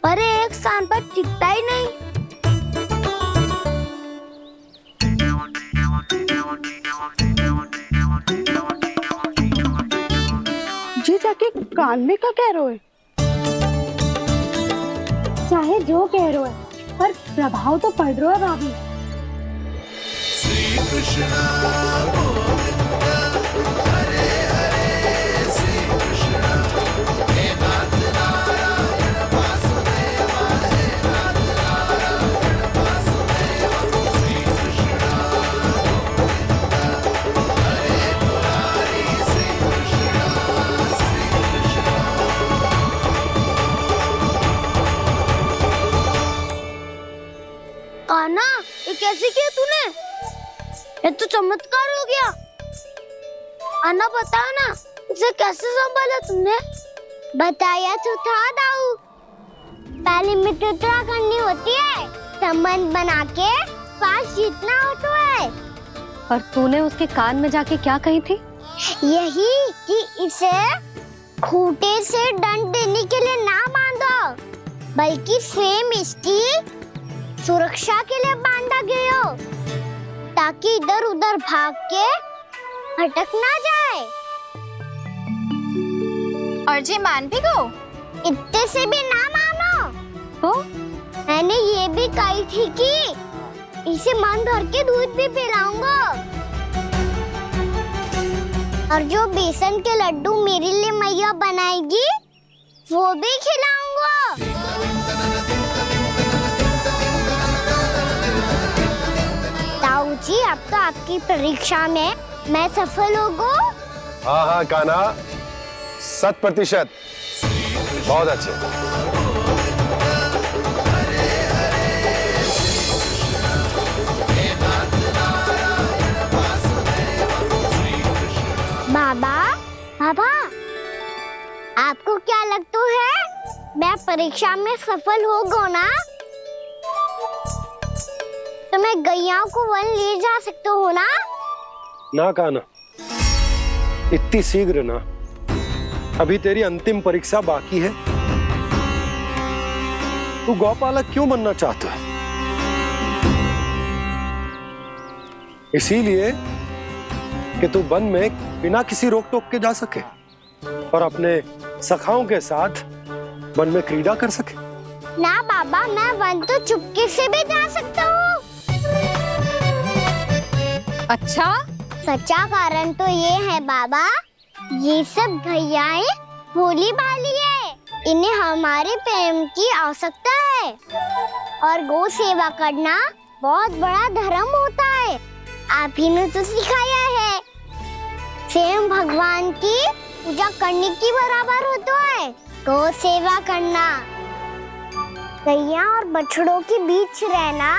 [SPEAKER 4] पर एक स्थान पर टिकता ही नहीं।
[SPEAKER 1] जी जाके कान में का कह रहे हो?
[SPEAKER 14] चाहे जो कह रहे हो, पर प्रभाव तो पड़ रहा है भाभी।
[SPEAKER 15] श्री कृष्ण गोविंद हरे हरे, श्री कृष्ण हे नाथ नारायण वासुदेव, हे नाथ नारायण वासुदेव, श्री कृष्ण गोविंद हरे मुरारी, श्री कृष्ण श्री कृष्ण।
[SPEAKER 4] कान्हा, ये कैसे किया तूने? ये तो चमत्कार हो गया। अन्ना बता ना, इसे कैसे संभाला तुमने? बताया तो था दाऊ, पहले मित्रता करनी होती है, संबंध बना के पास जीतना होता है।
[SPEAKER 2] पर तूने उसके कान में जाके क्या कही थी?
[SPEAKER 4] यही कि इसे खूंटे से दंड देने के लिए ना बांधो, बल्कि स्वयं इसकी सुरक्षा के लिए बांधा गया हो, ताकि इधर उधर भाग के भटक ना जाए।
[SPEAKER 9] और जी मान भी गो?
[SPEAKER 4] इतने से भी ना मानो।
[SPEAKER 2] तो
[SPEAKER 4] मैंने ये भी कही थी कि इसे मन भर के दूध भी पिलाऊंगा, और जो बेसन के लड्डू मेरे लिए मैया बनाएगी वो भी खिलाऊंगा। ताऊ जी, अब तो आपकी परीक्षा में मैं सफल होगा।
[SPEAKER 7] हाँ हाँ कान्हा, 100%। बहुत अच्छे।
[SPEAKER 4] बाबा, बाबा, आपको क्या लगता है मैं परीक्षा में सफल होगा ना? तो मैं गैयाओं को वन ले जा सकता हूँ ना?
[SPEAKER 3] ना कान्हा, इतनी शीघ्र ना, अभी तेरी अंतिम परीक्षा बाकी है। तू गौपालक क्यों बनना चाहता है? इसीलिए कि तू वन में बिना किसी रोक टोक के जा सके और अपने सखाओं के साथ वन में क्रीड़ा कर सके।
[SPEAKER 4] ना बाबा, मैं वन तो चुपके से भी जा सकता हूँ।
[SPEAKER 2] अच्छा,
[SPEAKER 4] सच्चा कारण तो ये है बाबा, ये सब गैयाएं भोली भाली है, इन्हें हमारे प्रेम की आवश्यकता है, और गौ सेवा करना बहुत बड़ा धर्म होता है। आप ही ने तो सिखाया है, स्वयं भगवान की पूजा करने की बराबर होता है गौ सेवा करना। गैया और बछड़ों के बीच रहना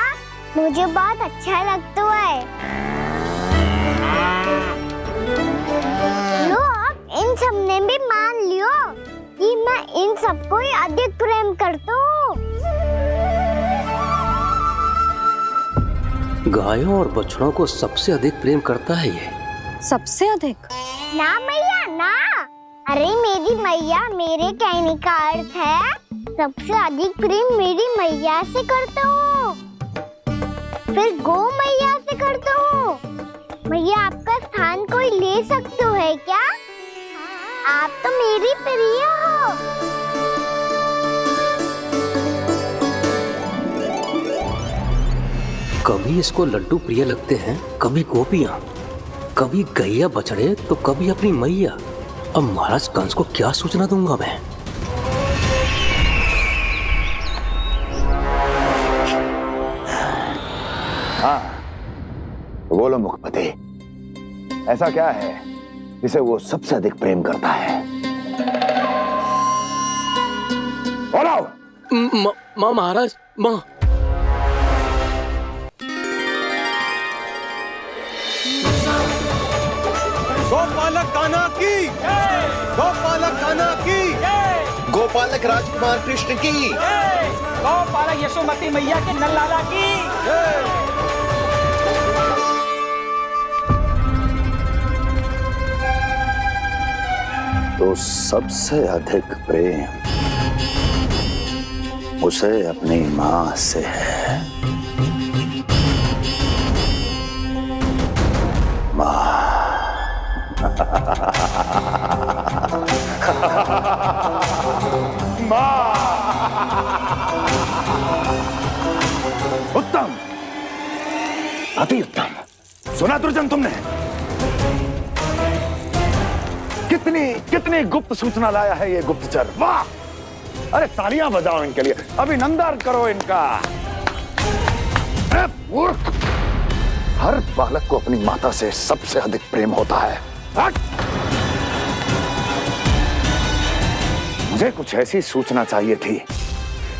[SPEAKER 4] मुझे बहुत अच्छा लगता है। लो, अब इन सब ने भी मान लियो कि मैं इन सबको ही अधिक प्रेम करता हूँ।
[SPEAKER 13] गायों और बछड़ों को सबसे अधिक प्रेम करता है ये।
[SPEAKER 2] सबसे अधिक?
[SPEAKER 4] ना मैया ना, अरे मेरी मैया, मेरे कहने का अर्थ है सबसे अधिक प्रेम मेरी मैया से करता हूँ, फिर गो मैया से करता हूँ। मैया आपका स्थान कोई ले सकते है क्या? आप तो मेरी प्रिय हो।
[SPEAKER 13] कभी इसको लड्डू प्रिय लगते हैं, कभी गोपियां, कभी गैया बछड़े, तो कभी अपनी मैया। अब महाराज कंस को क्या सूचना दूंगा मैं?
[SPEAKER 8] हाँ, तो बोलो मुखपति, ऐसा क्या है जिसे वो सबसे अधिक प्रेम करता है? बोलो।
[SPEAKER 13] माँ महाराज, माँ।
[SPEAKER 12] गोपालक कान्हा की, गोपालक कान्हा की, गोपालक राजकुमार कृष्ण की,
[SPEAKER 11] गोपालक यशोमती मैया के नल लाला की।
[SPEAKER 8] तो सबसे अधिक प्रेम उसे अपनी माँ से है। माँ। माँ। उत्तम, अति उत्तम। सुना दुर्जन तुमने? कितनी गुप्त सूचना लाया है ये गुप्तचर। वाह! अरे तालियां बजाओ इनके लिए, अभिनंदन करो इनका। अरे मूर्ख! हर बालक को अपनी माता से सबसे अधिक प्रेम होता है। हट! मुझे कुछ ऐसी सूचना चाहिए थी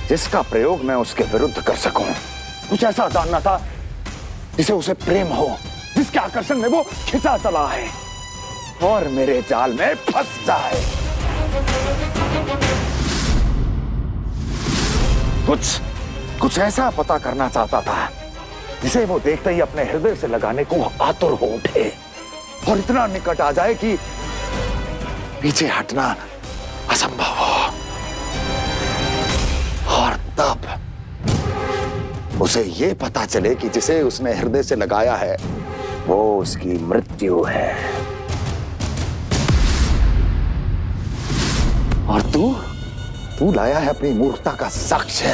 [SPEAKER 8] जिसका प्रयोग मैं उसके विरुद्ध कर सकूं। कुछ ऐसा जानना था जिसे उसे प्रेम हो, जिसके आकर्षण में वो खिंचा चला है और मेरे जाल में फंस जाए। कुछ ऐसा पता करना चाहता था जिसे वो देखते ही अपने हृदय से लगाने को आतुर हो उठे और इतना निकट आ जाए कि पीछे हटना असंभव हो। और तब उसे ये पता चले कि जिसे उसने हृदय से लगाया है वो उसकी मृत्यु है। और तू लाया है अपनी मूर्खता का साक्ष्य,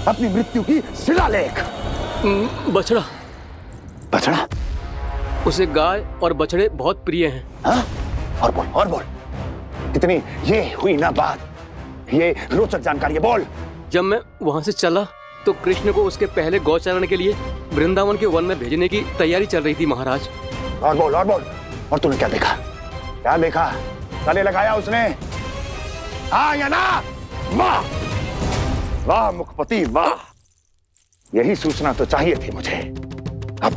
[SPEAKER 8] अपनी मृत्यु की शिलालेख।
[SPEAKER 13] बछड़ा।
[SPEAKER 8] बछड़ा?
[SPEAKER 13] उसे गाय और बछड़े बहुत प्रिय हैं।
[SPEAKER 8] हाँ? और बोल। कितनी ये हुई ना बात, ये रोचक जानकारी है, बोल।
[SPEAKER 13] जब मैं वहां से चला तो कृष्ण को उसके पहले गौचारण के लिए वृंदावन के वन में भेजने की तैयारी चल रही थी महाराज।
[SPEAKER 8] और बोल। और तूने क्या देखा? क्या देखा? गले लगाया उसने? हाँ या ना? वाह वाह मुखपति वाह, यही सूचना तो चाहिए थी मुझे। अब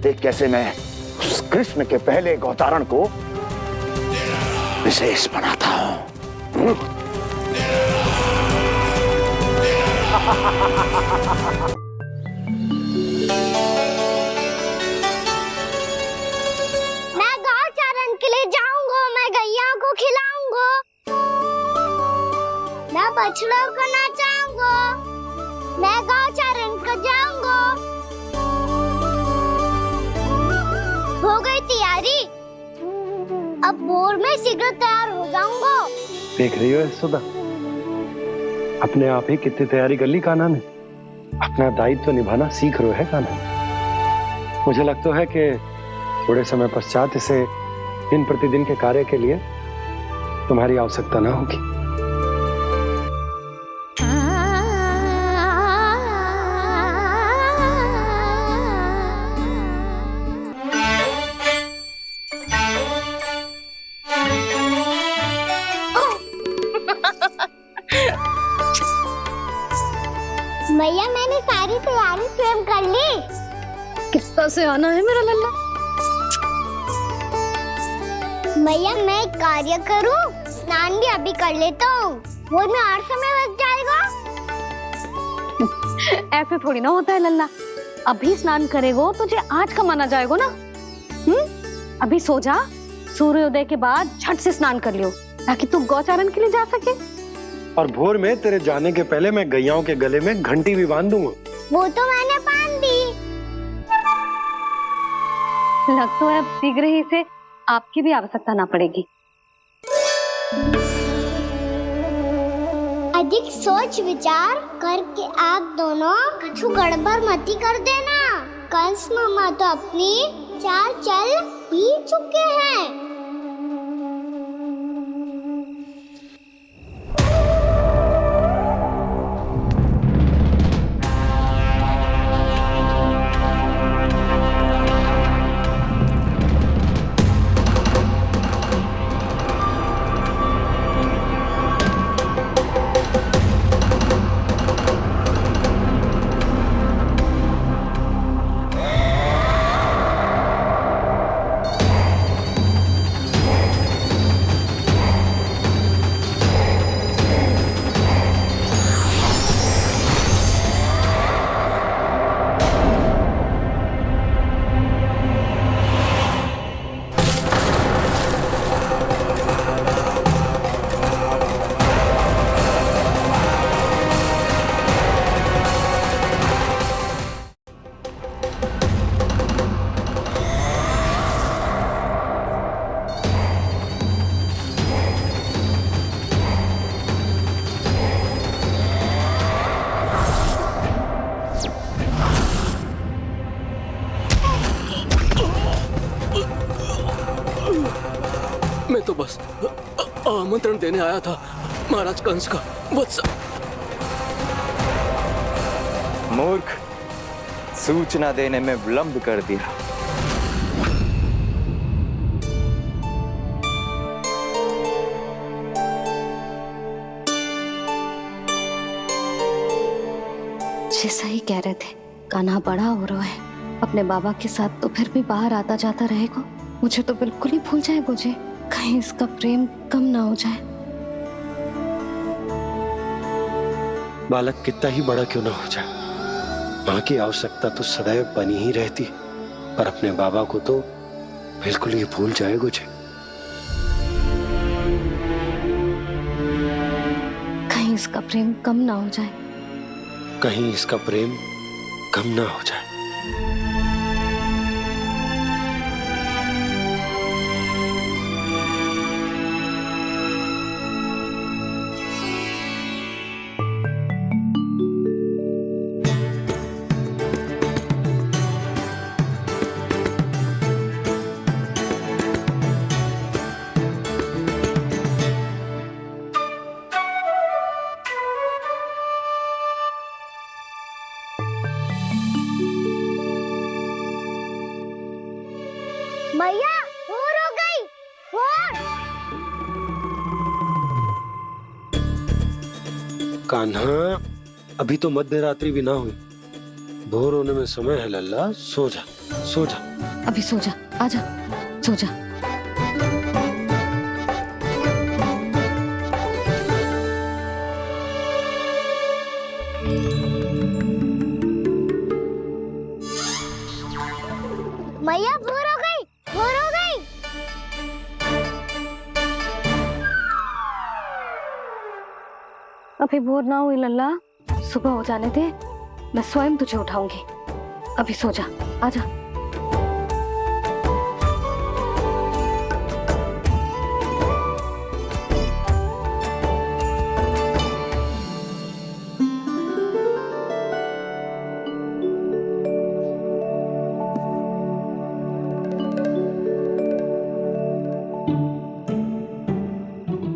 [SPEAKER 8] देख कैसे मैं उस कृष्ण के पहले गौतारण को विशेष बनाता हूं।
[SPEAKER 4] मैं गौचारण के लिए जाऊंगा, मैं गैया को खिलाऊंगा, मैं बछड़ों को नचाऊंगा, मैं गौचारण को जाऊंगा। हो गई तैयारी, अब भोर में शीघ्र तैयार हो जाऊंगा।
[SPEAKER 3] देख रही हो यशोदा, अपने आप ही कितनी तैयारी कर ली कान्हा ने। अपना दायित्व निभाना सीख रहे है कान्हा। मुझे लगता है कि थोड़े समय पश्चात इसे दिन प्रतिदिन के कार्य के लिए तुम्हारी आवश्यकता ना होगी।
[SPEAKER 4] भैया मैंने सारी तैयारी स्वयं कर ली।
[SPEAKER 2] कितना से आना है मेरा लल्ला?
[SPEAKER 4] भैया मैं एक कार्य करूं, स्नान भी अभी कर लेता हूँ, वो में और समय लग जाएगा।
[SPEAKER 2] ऐसे थोड़ी ना होता है लल्ला, अभी स्नान करेगो तुझे आज का माना जाएगो ना। अभी सो जा, सूर्योदय के बाद झट से स्नान कर लियो ताकि तू गौचारण के लिए जा सके।
[SPEAKER 3] और भोर में तेरे जाने के पहले मैं गैयाओं के गले में घंटी भी बांध दूंगा।
[SPEAKER 4] वो तो मैंने बांध दी।
[SPEAKER 2] लग तो है अब शीघ्र ही से आपकी भी आवश्यकता ना पड़ेगी।
[SPEAKER 4] अधिक सोच विचार करके आप दोनों कछु गड़बड़ मती कर देना। कंस मामा तो अपनी चाल चल ही चुके हैं।
[SPEAKER 13] मैं तो बस आमंत्रण देने आया था महाराज कंस का। वत्स
[SPEAKER 5] मूर्ख, सूचना देने में विलंब कर दिया।
[SPEAKER 2] जैसा ही कह रहे थे, कान्हा बड़ा हो रहा है, अपने बाबा के साथ तो फिर भी बाहर आता जाता रहेगा। मुझे तो बिल्कुल ही भूल जाए मुझे, कहीं इसका प्रेम कम ना हो जाए।
[SPEAKER 3] बालक कितना ही बड़ा क्यों ना हो जाए, माँ की आवश्यकता तो सदैव बनी ही रहती, पर अपने बाबा को तो बिल्कुल ही भूल जाए मुझे।
[SPEAKER 2] कहीं इसका प्रेम कम ना हो जाए,
[SPEAKER 3] कहीं इसका प्रेम कम ना हो जाए।
[SPEAKER 4] भैया भोर हो गई। भोर।
[SPEAKER 3] कान्हा, अभी तो मध्य रात्रि भी ना हुई, भोर होने में समय है लल्ला। सो जा, सो जा।
[SPEAKER 2] अभी सो जा, आजा, सो जा।
[SPEAKER 4] मैया भोर हो गई, भोर हो गई।
[SPEAKER 2] अभी भोर ना हुई लल्ला, सुबह हो जाने दे, मैं स्वयं तुझे उठाऊंगी। अभी सो जा, आजा।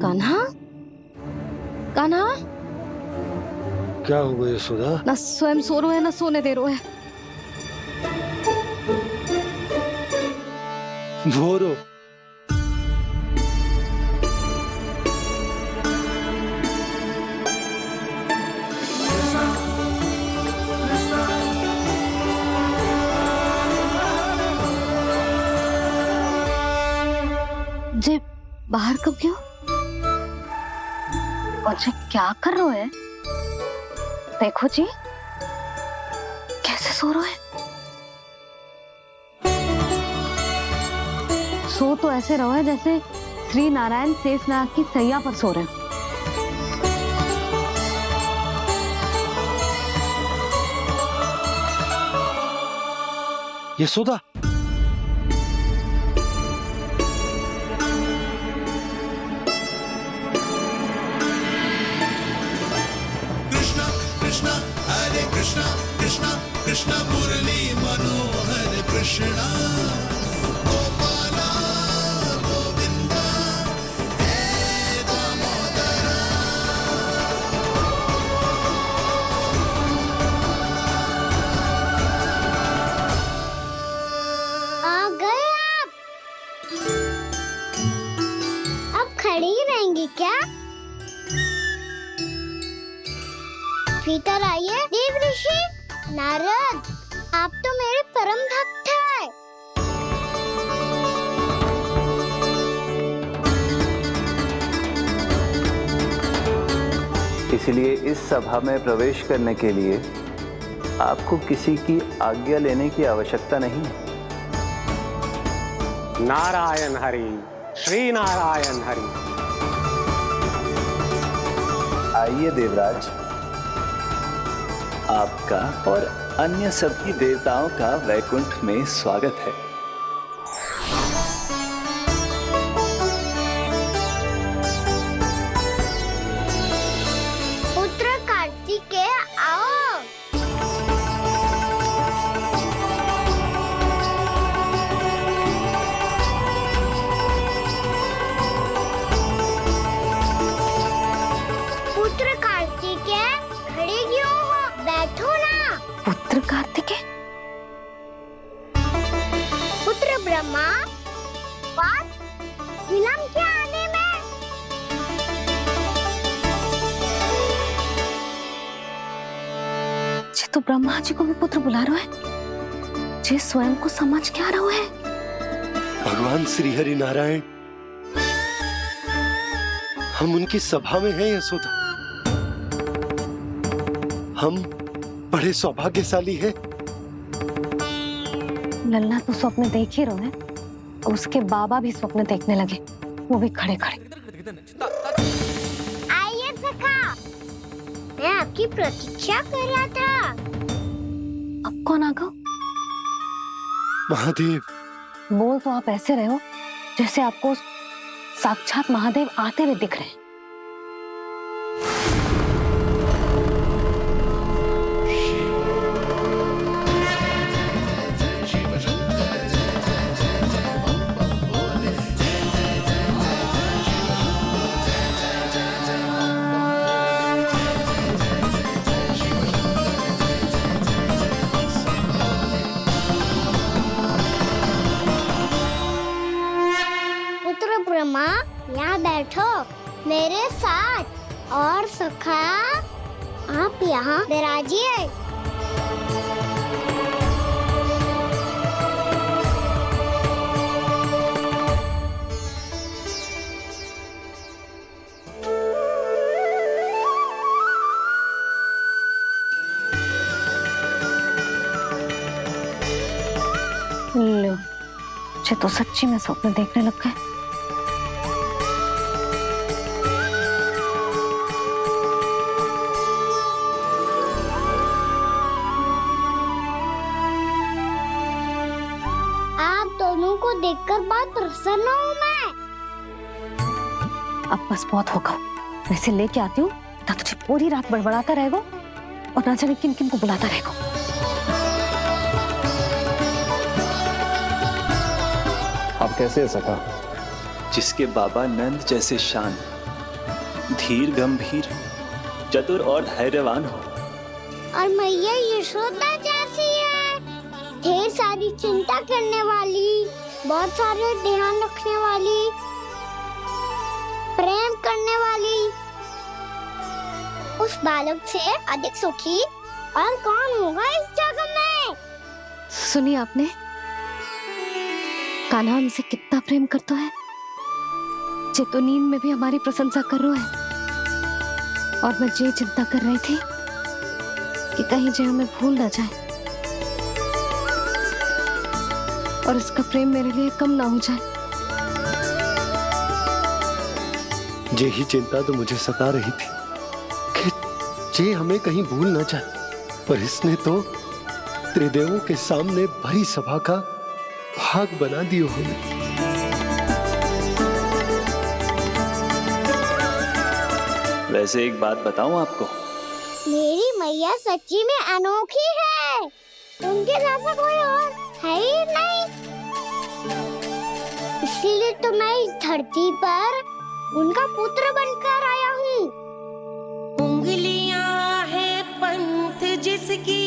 [SPEAKER 2] कान्हा, कान्हा,
[SPEAKER 3] क्या हो गया यशोदा?
[SPEAKER 2] ना स्वयं सो रो है ना सोने दे रो है।
[SPEAKER 3] भोर हो।
[SPEAKER 2] जे बाहर कब गयो? और जे क्या कर रहे है? देखो जी, कैसे सो रहे है। सो तो ऐसे रहो है जैसे श्री नारायण शेषनाग की सैया पर सो रहे हैं।
[SPEAKER 3] यशोदा,
[SPEAKER 15] कृष्णा कृष्णा हरे कृष्णा कृष्णा कृष्णा मुरली मनोहर कृष्णा गोपाला गोविंदा हे दामोदरा।
[SPEAKER 4] आ गए आप। अब खड़ी ही रहेंगी क्या? भीतर आइए। देव ऋषि नारद, आप तो मेरे परम भक्त हैं।
[SPEAKER 5] इसलिए इस सभा में प्रवेश करने के लिए आपको किसी की आज्ञा लेने की आवश्यकता नहीं है।
[SPEAKER 11] नारायण हरि, श्री नारायण हरि।
[SPEAKER 5] आइए देवराज, आपका और अन्य सभी देवताओं का वैकुंठ में स्वागत है।
[SPEAKER 4] पुत्र कार्तिकेय आओ। पुत्र कार्तिकेय खड़े क्यों हो? बैठो ना।
[SPEAKER 2] पुत्र कार्तिकेय?
[SPEAKER 4] पुत्र ब्रह्मा, बात विलंब क्या आने में?
[SPEAKER 2] जे तो ब्रह्मा जी को भी पुत्र बुला रहा है, जे स्वयं को समझ क्या रहा है।
[SPEAKER 3] भगवान श्री हरि नारायण, हम उनकी सभा में हैं यशोदा। हम बड़े सौभाग्यशाली हैं।
[SPEAKER 2] लल्ला तो स्वप्न देख ही रहे हैं, उसके बाबा भी स्वप्न देखने लगे, वो भी खड़े खड़े।
[SPEAKER 4] आइए सखा, मैं आपकी प्रतीक्षा कर रहा था।
[SPEAKER 2] अब कौन आ गया?
[SPEAKER 3] महादेव।
[SPEAKER 2] बोल तो आप ऐसे रहे हो जैसे आपको साक्षात महादेव आते हुए दिख रहे हैं।
[SPEAKER 4] पुत्र ब्रह्मा, यहाँ बैठो मेरे साथ। और सखा, आप यहाँ विराजिए।
[SPEAKER 2] लो, मुझे तो सच्ची में स्वप्न देखने लग गए।
[SPEAKER 4] आप दोनों को देखकर बहुत प्रसन्न हूँ मैं।
[SPEAKER 2] अब बस बहुत होगा, वैसे लेके आती हूँ ना, तुझे पूरी रात बड़बड़ाता रहेगा और ना जाने किन किन को बुलाता रहेगा।
[SPEAKER 5] आप कैसे है सखा? जिसके बाबा नंद जैसे शान, धीर गंभीर, चतुर और धैर्यवान हो,
[SPEAKER 4] और मैया यशोदा जैसी है, ढेर सारी चिंता करने वाली, बहुत सारे ध्यान रखने वाली, प्रेम करने वाली। उस बालक से अधिक सुखी और कौन होगा इस जगत में?
[SPEAKER 2] सुनिए आपने, कान्हा हमसे कितना प्रेम करता है, जे तो नींद में भी हमारी प्रशंसा कर रहा है। और मैं ये चिंता कर रही थी कि कहीं जे हमें भूल ना जाए और इसका प्रेम मेरे लिए कम ना हो जाए।
[SPEAKER 3] यही चिंता तो मुझे सता रही थी कि जे हमें कहीं भूल ना जाए, पर इसने तो त्रिदेवों के सामने भरी सभा का भाग बना दियो हमें।
[SPEAKER 5] वैसे एक बात बताऊं आपको,
[SPEAKER 4] मेरी मैया सच्ची में अनोखी है। उनके जैसा कोई और है ही नहीं। इसीलिए तो मैं इस धरती पर उनका पुत्र बनकर आया हूँ।
[SPEAKER 16] उंगलियां है पंथ जिसकी,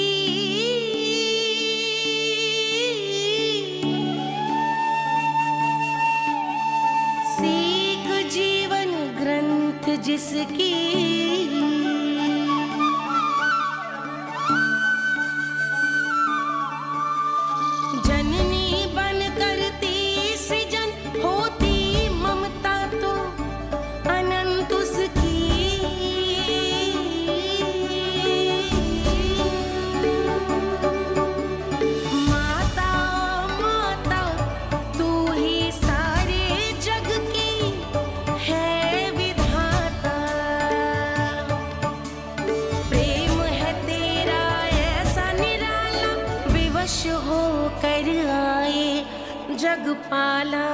[SPEAKER 16] सीख जीवन ग्रंथ जिसकी, जननी बन करती सृजन होती ममता तो अनंत उसकी। माता माता तू ही सारे जग की है विधाता। प्रेम है तेरा ऐसा निराला, विवश हो कर आए जग पाला।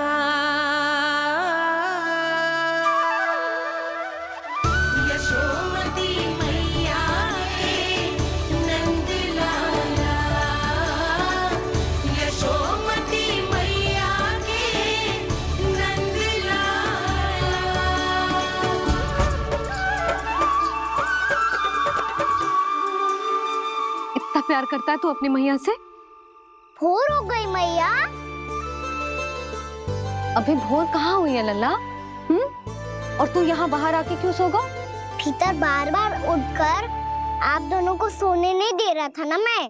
[SPEAKER 16] यशोमती मैया के नंद लाला, यशोमती मैया के नंद लाला।
[SPEAKER 2] इतना प्यार करता है तू अपनी मैया से?
[SPEAKER 4] भोर हो गई मैया।
[SPEAKER 2] अभी भोर कहाँ हुई है लल्ला? और तू यहाँ बाहर आके क्यों सो गया?
[SPEAKER 4] भीतर बार बार उठकर आप दोनों को सोने नहीं दे रहा था ना मैं,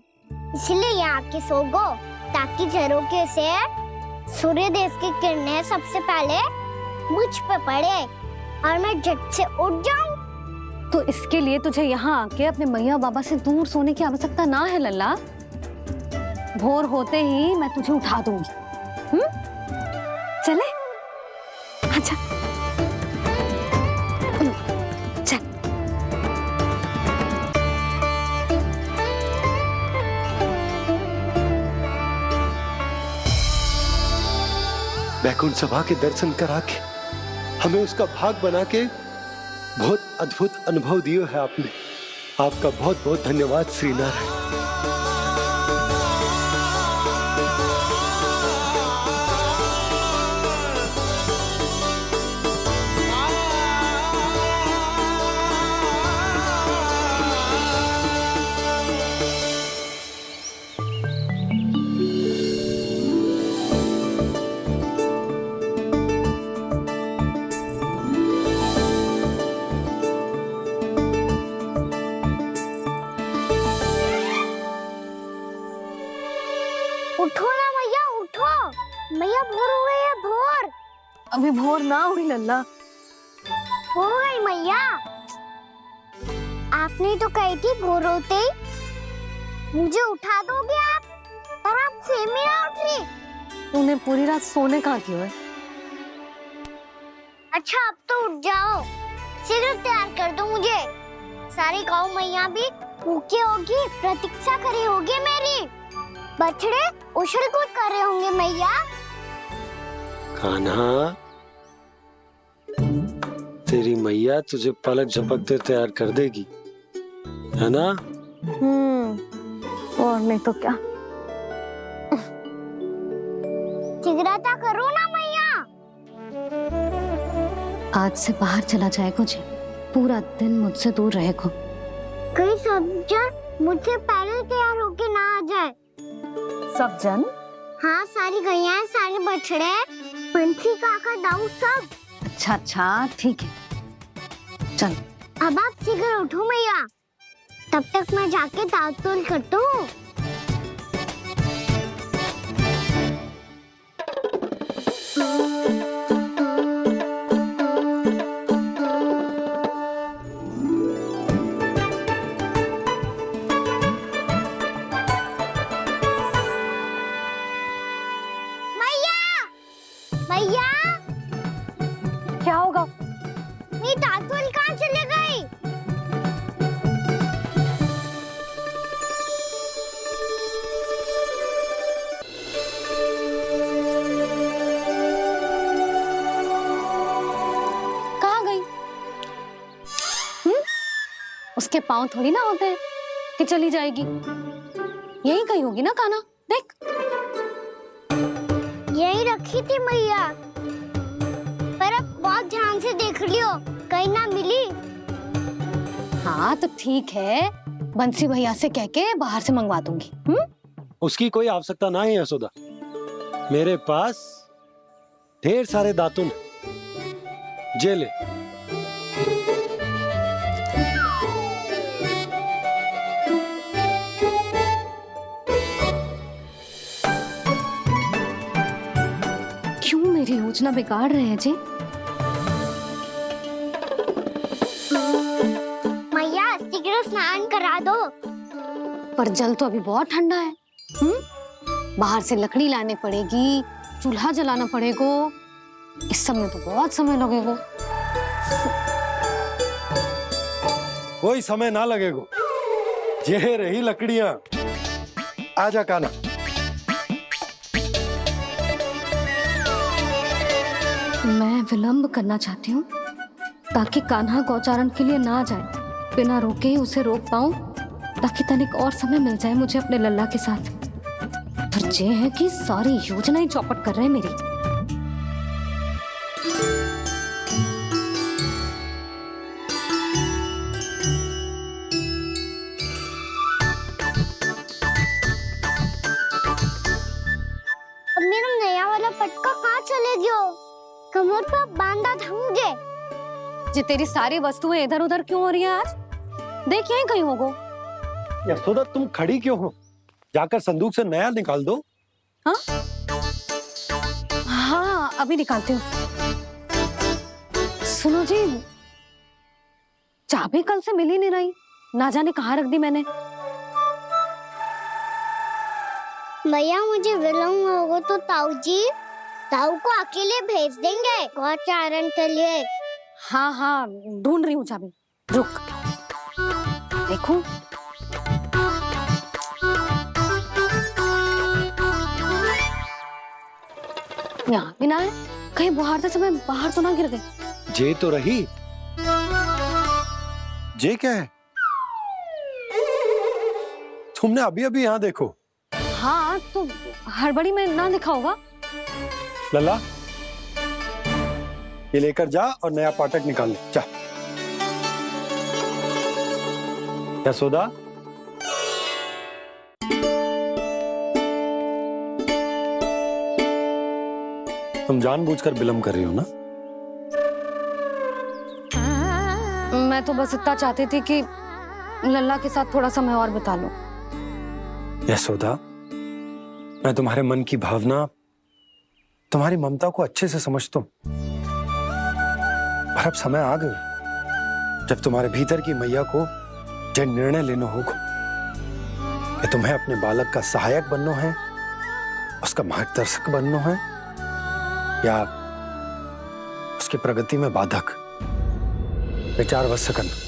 [SPEAKER 4] इसलिए यहाँ आके सो गो, ताकि झरोखे से सूर्य देव की किरणें सबसे पहले मुझ पे पड़े और मैं झट से उठ जाऊं।
[SPEAKER 2] तो इसके लिए तुझे यहाँ आके अपने मैया बाबा से दूर सोने की आवश्यकता ना है लल्ला। भोर होते ही मैं तुझे उठा दूंगी। चले अच्छा चल।
[SPEAKER 3] बैकुंठ सभा के दर्शन करा के हमें उसका भाग बना के बहुत अद्भुत अनुभव दियो है आपने। आपका बहुत बहुत धन्यवाद श्री नारायण।
[SPEAKER 4] उठो ना मैया, उठो। मैया भोर हो गई है, भोर।
[SPEAKER 2] अभी भोर ना हुई लल्ला।
[SPEAKER 4] हो गई मैया। आपने तो कही थी भोर होते ही मुझे उठा दोगे आप, और आप सेम ही ना उठी।
[SPEAKER 2] तूने पूरी रात सोने कहाँ क्यों है?
[SPEAKER 4] अच्छा अब तो उठ जाओ, शीघ्र तैयार कर दो मुझे। सारी गाँव मैया भी भूखी होगी, प्रतीक्षा करी होगी मेरी। बछड़े उछल कूद कर रहे होंगे मैया।
[SPEAKER 3] कान्हा, तेरी मैया तुझे पलक झपकते तैयार कर देगी, है ना?
[SPEAKER 2] और नहीं तो क्या।
[SPEAKER 4] शीघ्रता करो ना मैया।
[SPEAKER 2] आज से बाहर चला जाएगा जी, पूरा दिन मुझसे दूर रहेगा।
[SPEAKER 4] कहीं सब जन मुझसे पहले तैयार होके ना आ जाए।
[SPEAKER 2] सब जन?
[SPEAKER 4] हाँ, सारी गैया, सारे बछड़े, पंछी, काका, दाऊ सब।
[SPEAKER 2] अच्छा अच्छा ठीक है, चल।
[SPEAKER 4] अब आप शीघ्र उठो मैया, तब तक मैं जाके ताल-तोल करता हूँ। मैया,
[SPEAKER 2] क्या होगा? इसके पाँव थोड़ी ना होते हैं कि चली जाएगी। यही कहीं होगी ना कान्हा, देख।
[SPEAKER 4] यही रखी थी मैया, पर अब बहुत ध्यान से देख लियो, कहीं ना मिली।
[SPEAKER 2] हाँ तो ठीक है, बंसी भैया से कह के बाहर से मंगवा दूंगी।
[SPEAKER 3] उसकी कोई आवश्यकता ना है यशोदा, मेरे पास ढेर सारे दातुन जे ले।
[SPEAKER 2] क्यों मेरी योजना बिगाड़ रहे हैं जी?
[SPEAKER 4] मैया शीघ्र स्नान करा दो।
[SPEAKER 2] पर जल तो अभी बहुत ठंडा है। बाहर से लकड़ी लाने पड़ेगी, चूल्हा जलाना पड़ेगा, इस सब में तो बहुत समय लगेगा।
[SPEAKER 3] कोई समय ना लगेगा, ये रही लकड़ियां। आजा कान्हा।
[SPEAKER 2] मैं विलंब करना चाहती हूँ ताकि कान्हा गौचारण के लिए ना जाए, बिना रोके ही उसे रोक पाऊं, ताकि तनिक और समय मिल जाए मुझे अपने लल्ला के साथ। पर ये है कि सारी योजना ही चौपट कर रहे हैं मेरी।
[SPEAKER 4] अब मेरा नया वाला पटका कहाँ चले गयो? कमर पर बांधा था मुझे।
[SPEAKER 2] जे तेरी सारी वस्तुएं इधर उधर क्यों हो रही हैं आज? देख यहीं कहीं होगो।
[SPEAKER 3] यशोदा तुम खड़ी क्यों हो? जाकर संदूक से नया निकाल दो।
[SPEAKER 2] हाँ हाँ अभी निकालती हूँ। सुनो जी, चाबी कल से मिल ही नहीं रही, ना जाने कहाँ रख दी मैंने।
[SPEAKER 4] मैया मुझे विलम्ब होगा तो ताऊ को अकेले भेज देंगे गौचारण के लिए।
[SPEAKER 2] हाँ हाँ ढूंढ रही हूँ चाबी, रुक। देखो यहाँ भी ना है, कहीं बुहारते समय बाहर तो ना गिर गए।
[SPEAKER 3] जे तो रही। जे क्या है? तुमने अभी अभी यहाँ देखो।
[SPEAKER 2] हाँ तो हड़बड़ी में ना लिखा होगा।
[SPEAKER 3] लल्ला ये लेकर जा और नया पाठक निकाल ले जा। यशोदा तुम जानबूझकर विलंब कर रही हो ना?
[SPEAKER 2] मैं तो बस इतना चाहती थी कि लल्ला के साथ थोड़ा समय और बिता लूं।
[SPEAKER 3] यशोदा मैं तुम्हारे मन की भावना, तुम्हारी ममता को अच्छे से समझता हूं, पर अब समय आ गया जब तुम्हारे भीतर की मैया को यह निर्णय लेना होगा कि तुम्हें अपने बालक का सहायक बनना है, उसका मार्गदर्शक बनना है, या उसकी प्रगति में बाधक। विचार अवश्य करना।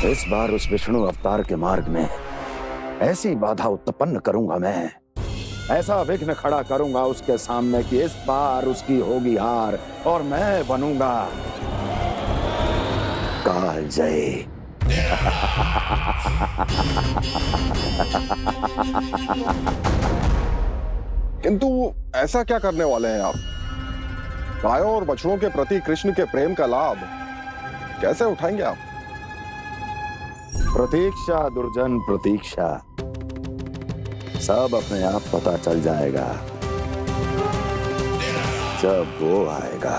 [SPEAKER 8] इस बार उस विष्णु अवतार के मार्ग में ऐसी बाधा उत्पन्न करूंगा मैं, ऐसा विघ्न खड़ा करूंगा उसके सामने कि इस बार उसकी होगी हार और मैं बनूंगा कालजयी।
[SPEAKER 17] किंतु ऐसा क्या करने वाले हैं आप? गायों और बछड़ों के प्रति कृष्ण के प्रेम का लाभ कैसे उठाएंगे आप?
[SPEAKER 8] प्रतीक्षा दुर्जन प्रतीक्षा, सब अपने आप पता चल जाएगा जब वो आएगा।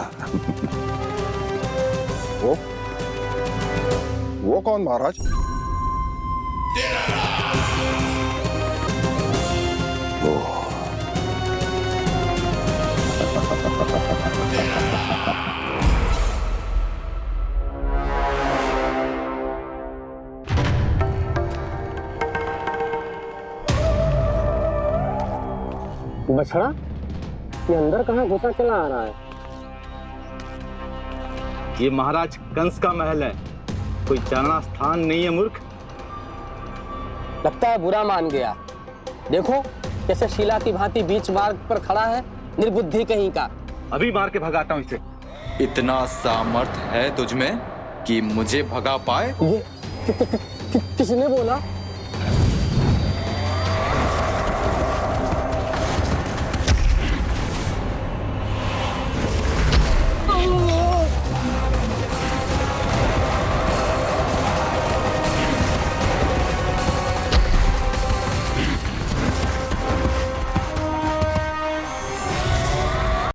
[SPEAKER 17] वो कौन महाराज?
[SPEAKER 8] वो
[SPEAKER 11] बछड़ा ये अंदर कहाँ घुसा चला आ रहा है?
[SPEAKER 18] ये महाराज कंस का महल है, कोई चारणा स्थान नहीं है मूर्ख।
[SPEAKER 11] लगता है बुरा मान गया। देखो कैसे शीला की भांति बीच मार्ग पर खड़ा है
[SPEAKER 19] निर्बुद्धि कहीं का।
[SPEAKER 18] अभी मार के भगाता हूँ इसे।
[SPEAKER 20] इतना सामर्थ है तुझमें कि मुझे भगा पाए?
[SPEAKER 19] ये किसने बोला?